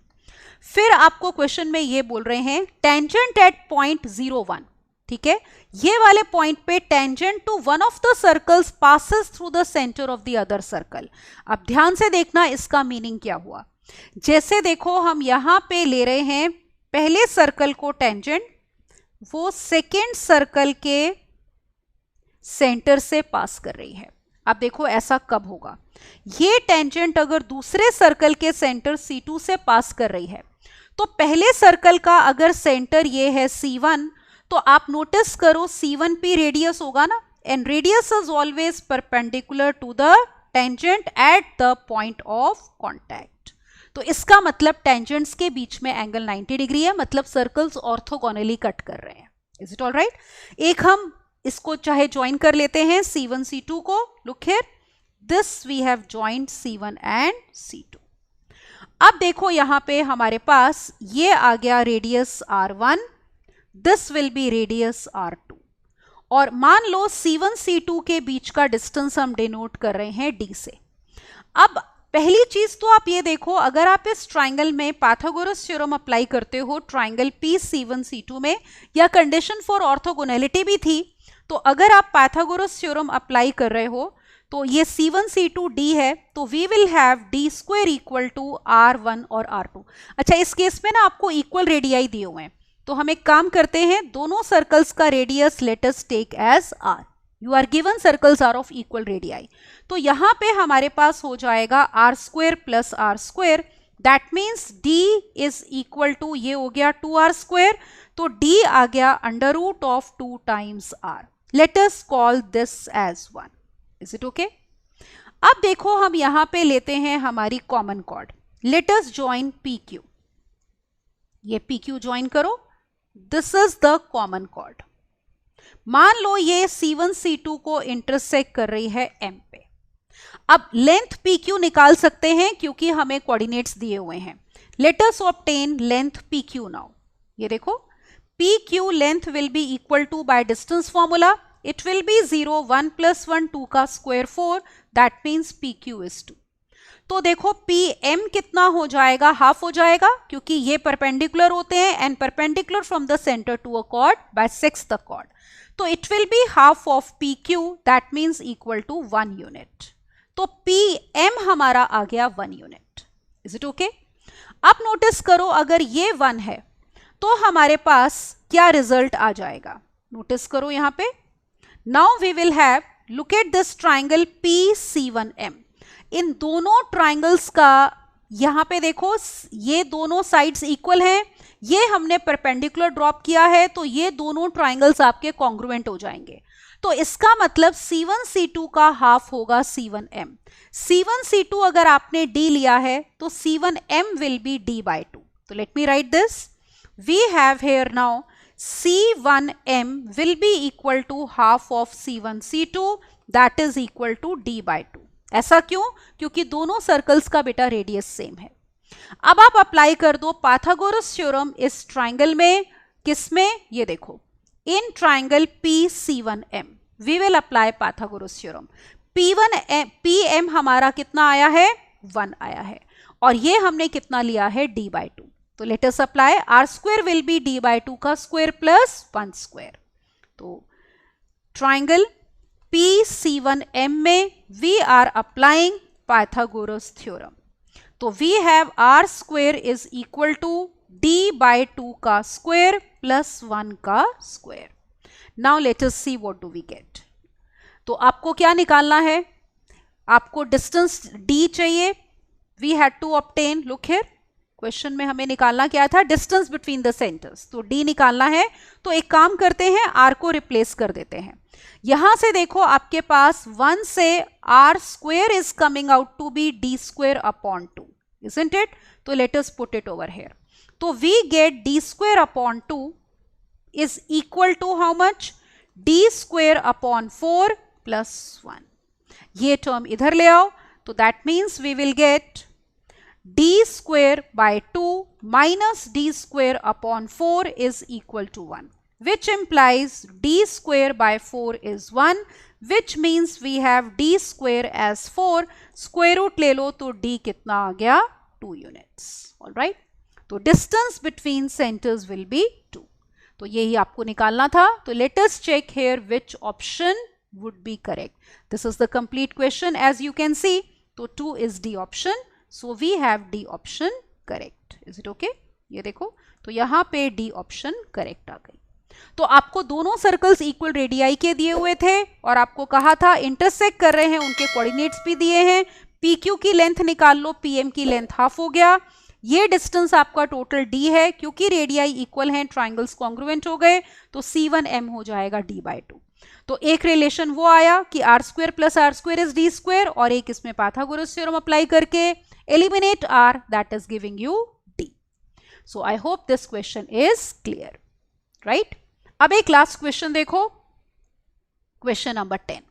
फिर आपको क्वेश्चन में ये बोल रहे हैं टेंजेंट एट पॉइंट 0, 1, ठीक है? ये वाले पॉइंट पे tangent to one of the circles passes through the centre of the other circle. अब ध्यान से देखना इसका मीनिंग क्या हुआ। जैसे देखो हम यहां पे ले रहे हैं पहले सर्कल को टेंजेंट, वो सेकेंड सर्कल के सेंटर से पास कर रही है। अब देखो ऐसा कब होगा, ये टेंजेंट अगर दूसरे सर्कल के सेंटर C2 से पास कर रही है, तो पहले सर्कल का अगर सेंटर ये है C1, तो आप नोटिस करो C1P रेडियस होगा ना, and radius is always perpendicular to the tangent at the point of contact. तो इसका मतलब टेंजेंट्स के बीच में एंगल 90 डिग्री है, मतलब सर्कल्स ऑर्थोगोनली कट कर रहे हैं। Is it all right? एक हम इसको चाहे ज्वाइन कर लेते हैं C1 C2 को। Look here, this we have joined C1 and C2। अब देखो यहां पे हमारे पास ये आ गया radius R1, this will be radius R2, और मान लो C1 C2 के बीच का डिस्टेंस हम डिनोट कर रहे हैं D से। अब पहली चीज तो आप ये देखो, अगर आप इस ट्राइंगल में पाइथागोरस थ्योरम अप्लाई करते हो ट्राइंगल PC1 C2 में, या कंडीशन फॉर ऑर्थोगोनैलिटी भी थी, तो अगर आप पाइथागोरस थ्योरम अप्लाई कर रहे हो तो ये C1 C2 D है, तो we will have D² equal to R1 और R2। अच्छा, इस केस में ना आपको इक्वल रेडियाई दिए हुए हैं, तो हम एक काम करते हैं, दोनों सर्कल्स का radius let us take as R। You are given circles are of equal radii, तो यहां पे हमारे पास हो जाएगा R² plus R², that means D is equal to, ये हो गया 2R², तो D आ गया under root of 2 times R। Let us call this as 1। Is it okay? अब देखो हम यहां पे लेते हैं हमारी common chord, let us join PQ। ये PQ ज्वाइन करो, this is the common chord. मान लो ये C1 C2 को इंटरसेक्ट कर रही है M पे। अब लेंथ पी क्यू निकाल सकते हैं क्योंकि हमें कोऑर्डिनेट्स दिए हुए हैं. Let us obtain length P Q now. ये देखो, P Q length will be equal to by distance formula, it will be 0, 1 + 1, 2 का square 4, that means P Q is 2. तो देखो पी एम कितना हो जाएगा, हाफ हो जाएगा, क्योंकि ये परपेंडिकुलर होते हैं and perpendicular from the centre to a chord बाय 6th कॉर्ड. तो it will be half of P Q, that means equal to 1 unit. तो पी एम हमारा आ गया 1 यूनिट. Is it okay? अब नोटिस करो, अगर ये 1 है तो हमारे पास क्या रिजल्ट आ जाएगा. नोटिस करो यहां पे, now we will have, look at this triangle PC1M. इन दोनों ट्राइंगल्स का यहां पे देखो, ये दोनों साइड्स इक्वल हैं, ये हमने परपेंडिकुलर ड्रॉप किया है, तो ये दोनों ट्राइंगल्स आपके कॉन्ग्रुएंट हो जाएंगे. तो इसका मतलब C1 C2 का हाफ होगा C1M. C1 C2 अगर आपने D लिया है तो C1M विल बी D/2. तो let me write this. We have here now C1M will be equal to half of C1 C2, that is equal to D/2. ऐसा क्यों? क्योंकि दोनों सर्कल्स का बेटा रेडियस सेम है. अब आप अप्लाई कर दो पाइथागोरस थ्योरम इस ट्राइंगल में. किसमें? ये देखो, in triangle PC1M we will apply Pythagoras theorem. PM हमारा कितना आया है? 1 आया है, और ये हमने कितना लिया है? D/2. तो let us apply. R square will be D/2 का स्क्वायर प्लस 1 स्क्वायर. तो ट्राइंगल PC1M में we are applying Pythagoras theorem. तो we have R square is equal to D/2 का स्क्वायर प्लस 1 का square. Now let us see what do we get. तो आपको क्या निकालना है? आपको डिस्टेंस D चाहिए. We had to obtain, look here, question में हमें निकालना क्या था? Distance between the centres. तो D निकालना है. तो एक काम करते हैं, R को रिप्लेस कर देते हैं. यहां से देखो, आपके पास 1 से R square is coming out to be D²/2, isn't it? तो let us put it over here. तो we get D²/2 is equal to how much? D²/4 plus 1. ये टर्म इधर ले आओ. तो that means we will get D²/2 minus D²/4 is equal to 1, which implies D²/4 is 1, which means we have D² as 4. Square root ले लो तो D कितना आ गया? 2 units. All right? तो distance between centres will be 2. तो यही आपको निकालना था. तो let us check here which option would be correct. This is the complete question as you can see. तो 2 is D option. So we have D option correct. Is it okay? ये देखो, तो यहां पे D ऑप्शन करेक्ट आ गई. तो आपको दोनों सर्कल्स इक्वल रेडियाई के दिए हुए थे और आपको कहा था इंटरसेक्ट कर रहे हैं, उनके कोऑर्डिनेट्स भी दिए हैं. PQ की लेंथ निकाल लो, PM की लेंथ हाफ हो गया. ये डिस्टेंस आपका टोटल D है, क्योंकि रेडियाई इक्वल हैं, ट्राइंगल्स कॉन्ग्रुएंट हो गए, तो C1M हो जाएगा D/2. तो एक रिलेशन वो आया कि R² plus R² is D², और एक इसमें पाइथागोरस थ्योरम अप्लाई करके eliminate R, that is giving you D. So I hope this question is clear, right? अब एक लास्ट क्वेश्चन देखो, question number 10.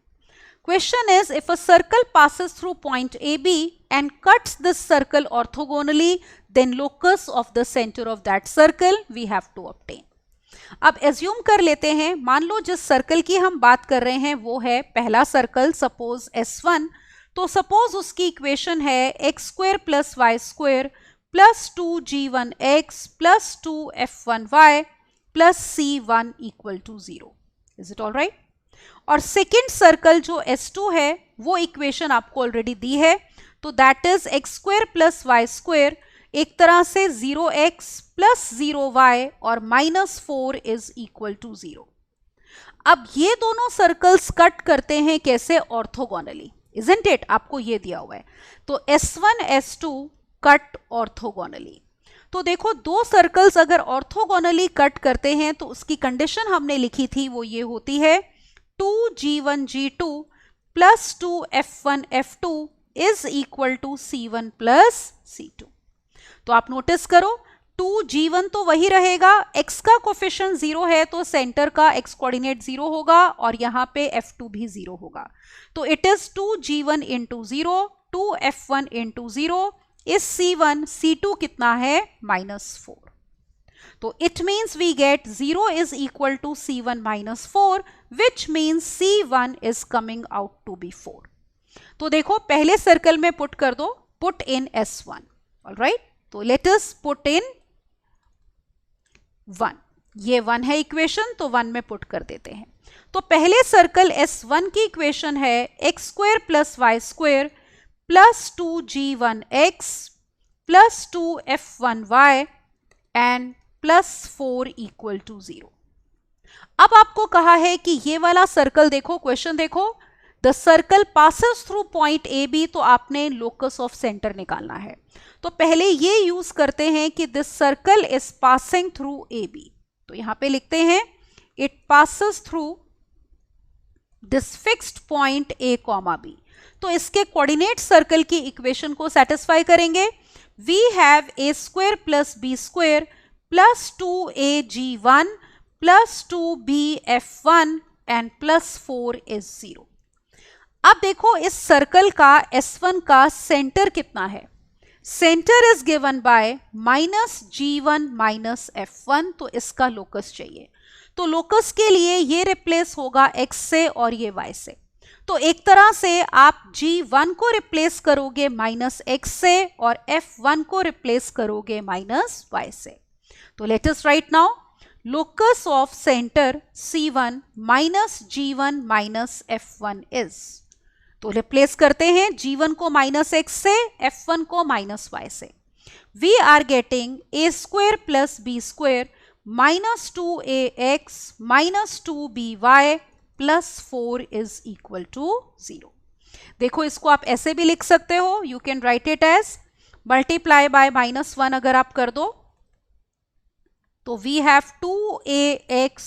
Question is, if a circle passes through point AB and cuts this circle orthogonally, then locus of the center of that circle we have to obtain. अब assume कर लेते हैं, मान लो जिस circle की हम बात कर रहे हैं वो है पहला सर्कल, सपोज S1. तो सपोज उसकी इक्वेशन है x² + y² + 2g1x + 2f1y + c1 = 0. Is it all right? और सेकेंड सर्कल जो S2 है वो इक्वेशन आपको ऑलरेडी दी है. तो दैट इज x² + y² एक तरह से 0x + 0y और -4 इज इक्वल टू 0. अब ये दोनों सर्कल्स कट करते हैं कैसे? Orthogonally, isn't it? आपको ये दिया हुआ है. तो S1 S2 कट ऑर्थोगोनली. तो देखो, दो सर्कल्स अगर ऑर्थोगोनली कट करते हैं तो उसकी कंडीशन हमने लिखी थी, वो ये होती है 2g1g2 + 2f1f2 is equal to c1 + c2. तो आप नोटिस करो, 2g1 तो वही रहेगा, x का कोफिशिएंट 0 है तो सेंटर का x कोऑर्डिनेट 0 होगा और यहाँ पे f2 भी 0 होगा। तो it is 2g1 into 0, 2f1 into 0 is c1, c2 कितना है -4। तो it means we get 0 is equal to c1 -4 which means c1 is coming out to be 4। तो देखो पहले सर्कल में पुट कर दो, पुट इन s1, ऑलराइट। तो लेट अस पुट इन 1, ये 1 है इक्वेशन तो 1 में पुट कर देते हैं। तो पहले सर्कल S1 की इक्वेशन है x square plus y square plus 2g1x plus 2f1y and plus 4 equal to 0। अब आपको कहा है कि ये वाला सर्कल देखो, क्वेश्चन देखो, the circle passes through point A B, तो आपने लोकस ऑफ सेंटर निकालना है। तो पहले ये यूज करते हैं कि this circle is passing through A B, तो यहां पे लिखते हैं it passes through this fixed point A comma B. तो इसके कोऑर्डिनेट सर्कल की इक्वेशन को सेटिस्फाई करेंगे। We have A square plus B square plus 2ag1 plus 2bf1 and plus 4 is 0। अब देखो इस सर्कल का S1 का सेंटर कितना है, centre is given bye -g1 -f1, तो इसका लोकस चाहिए। तो लोकस के लिए ये रिप्लेस होगा x से और ये y से। तो एक तरह से आप g1 को रिप्लेस करोगे -x से और f1 को रिप्लेस करोगे -y से। तो let us write now locus of centre c1 -g1 -f1 is, तो रिप्लेस करते हैं g1 को -x से, f1 को -y से। We are getting a square plus B square -2ax -2by plus 4 is equal to 0। देखो इसको आप ऐसे भी लिख सकते हो, you can write it as multiply by -1 अगर आप कर दो तो we have 2ax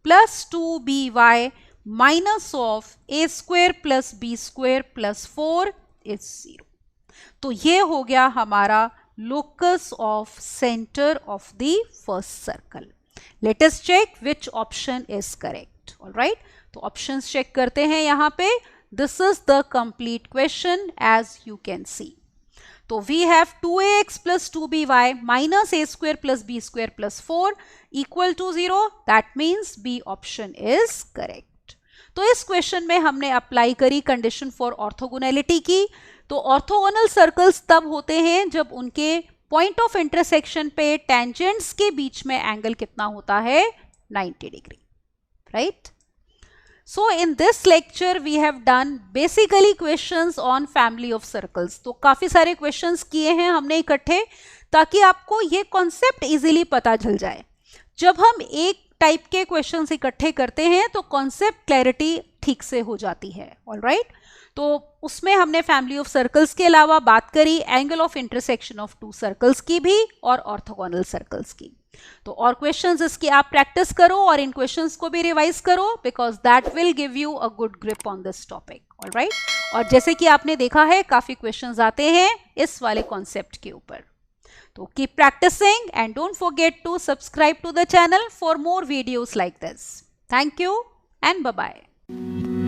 plus 2by minus of a square plus B square plus 4 is 0। तो ये हो गया हमारा locus of centre of the first circle. Late us check which option is correct. Alright, तो ऑप्शंस चेक करते हैं यहां पे। This is the complete question as you can see. तो we have 2ax plus 2by minus a square plus B square plus 4 equal to 0, that means B option is correct. तो इस question में हमने apply करी condition for orthogonality की। तो orthogonal circles तब होते हैं जब उनके पॉइंट ऑफ इंटरसेक्शन पे टेंजेंट्स के बीच में एंगल कितना होता है, 90 degree, right. So in this lecture we have done basically questions on family of circles. तो काफी सारे क्वेश्चंस किए हैं हमने इकट्ठे, ताकि आपको ये कॉन्सेप्ट इजीली पता चल जाए। जब हम एक टाइप के क्वेश्चंस इकट्ठे करते हैं तो कॉन्सेप्ट क्लैरिटी ठीक से हो जाती है। ऑलराइट, तो उसमें हमने फैमिली ऑफ सर्कल्स के अलावा बात करी angle of intersection of two circles की भी और ऑर्थोगोनल सर्कल्स की। तो और क्वेश्चंस इसकी आप प्रैक्टिस करो और इन क्वेश्चंस को भी रिवाइज करो, because that will give you a good grip on this topic. Alright, और जैसे कि आपने देखा है काफी क्वेश्चंस आते हैं इस वाले कॉन्सेप्ट के ऊपर। So keep practicing and don't forget to subscribe to the channel for more videos like this. Thank you and bye-bye.